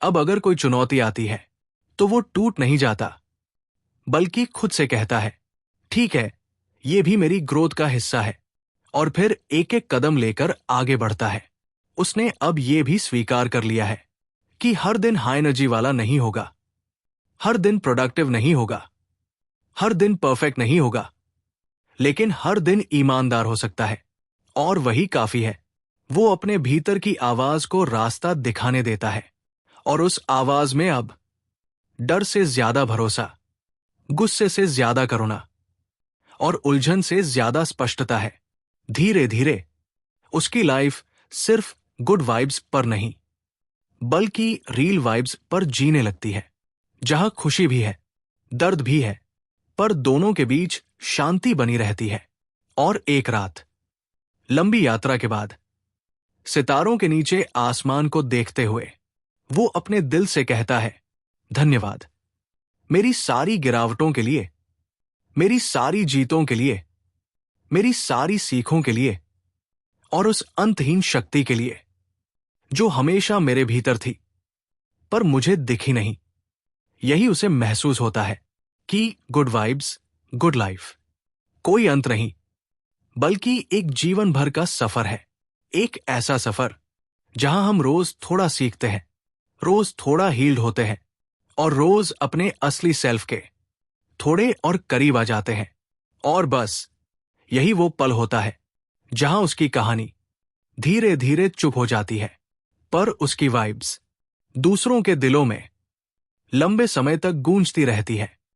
अब अगर कोई चुनौती आती है तो वो टूट नहीं जाता, बल्कि खुद से कहता है, ठीक है, ये भी मेरी ग्रोथ का हिस्सा है। और फिर एक एक कदम लेकर आगे बढ़ता है। उसने अब ये भी स्वीकार कर लिया है कि हर दिन हाई एनर्जी वाला नहीं होगा, हर दिन प्रोडक्टिव नहीं होगा, हर दिन परफेक्ट नहीं होगा, लेकिन हर दिन ईमानदार हो सकता है। और वही काफी है। वो अपने भीतर की आवाज को रास्ता दिखाने देता है, और उस आवाज में अब डर से ज्यादा भरोसा, गुस्से से ज्यादा करुणा और उलझन से ज्यादा स्पष्टता है। धीरे धीरे उसकी लाइफ सिर्फ गुड वाइब्स पर नहीं, बल्कि रियल वाइब्स पर जीने लगती है, जहां खुशी भी है, दर्द भी है, पर दोनों के बीच शांति बनी रहती है। और एक रात, लंबी यात्रा के बाद, सितारों के नीचे आसमान को देखते हुए वो अपने दिल से कहता है, धन्यवाद मेरी सारी गिरावटों के लिए, मेरी सारी जीतों के लिए, मेरी सारी सीखों के लिए, और उस अंतहीन शक्ति के लिए जो हमेशा मेरे भीतर थी पर मुझे दिखी नहीं। यही उसे महसूस होता है कि गुड वाइब्स, गुड लाइफ कोई अंत नहीं, बल्कि एक जीवन भर का सफर है। एक ऐसा सफर जहां हम रोज थोड़ा सीखते हैं, रोज थोड़ा हील्ड होते हैं, और रोज अपने असली सेल्फ के थोड़े और करीब आ जाते हैं। और बस यही वो पल होता है जहां उसकी कहानी धीरे धीरे चुप हो जाती है, पर उसकी वाइब्स दूसरों के दिलों में लंबे समय तक गूंजती रहती है।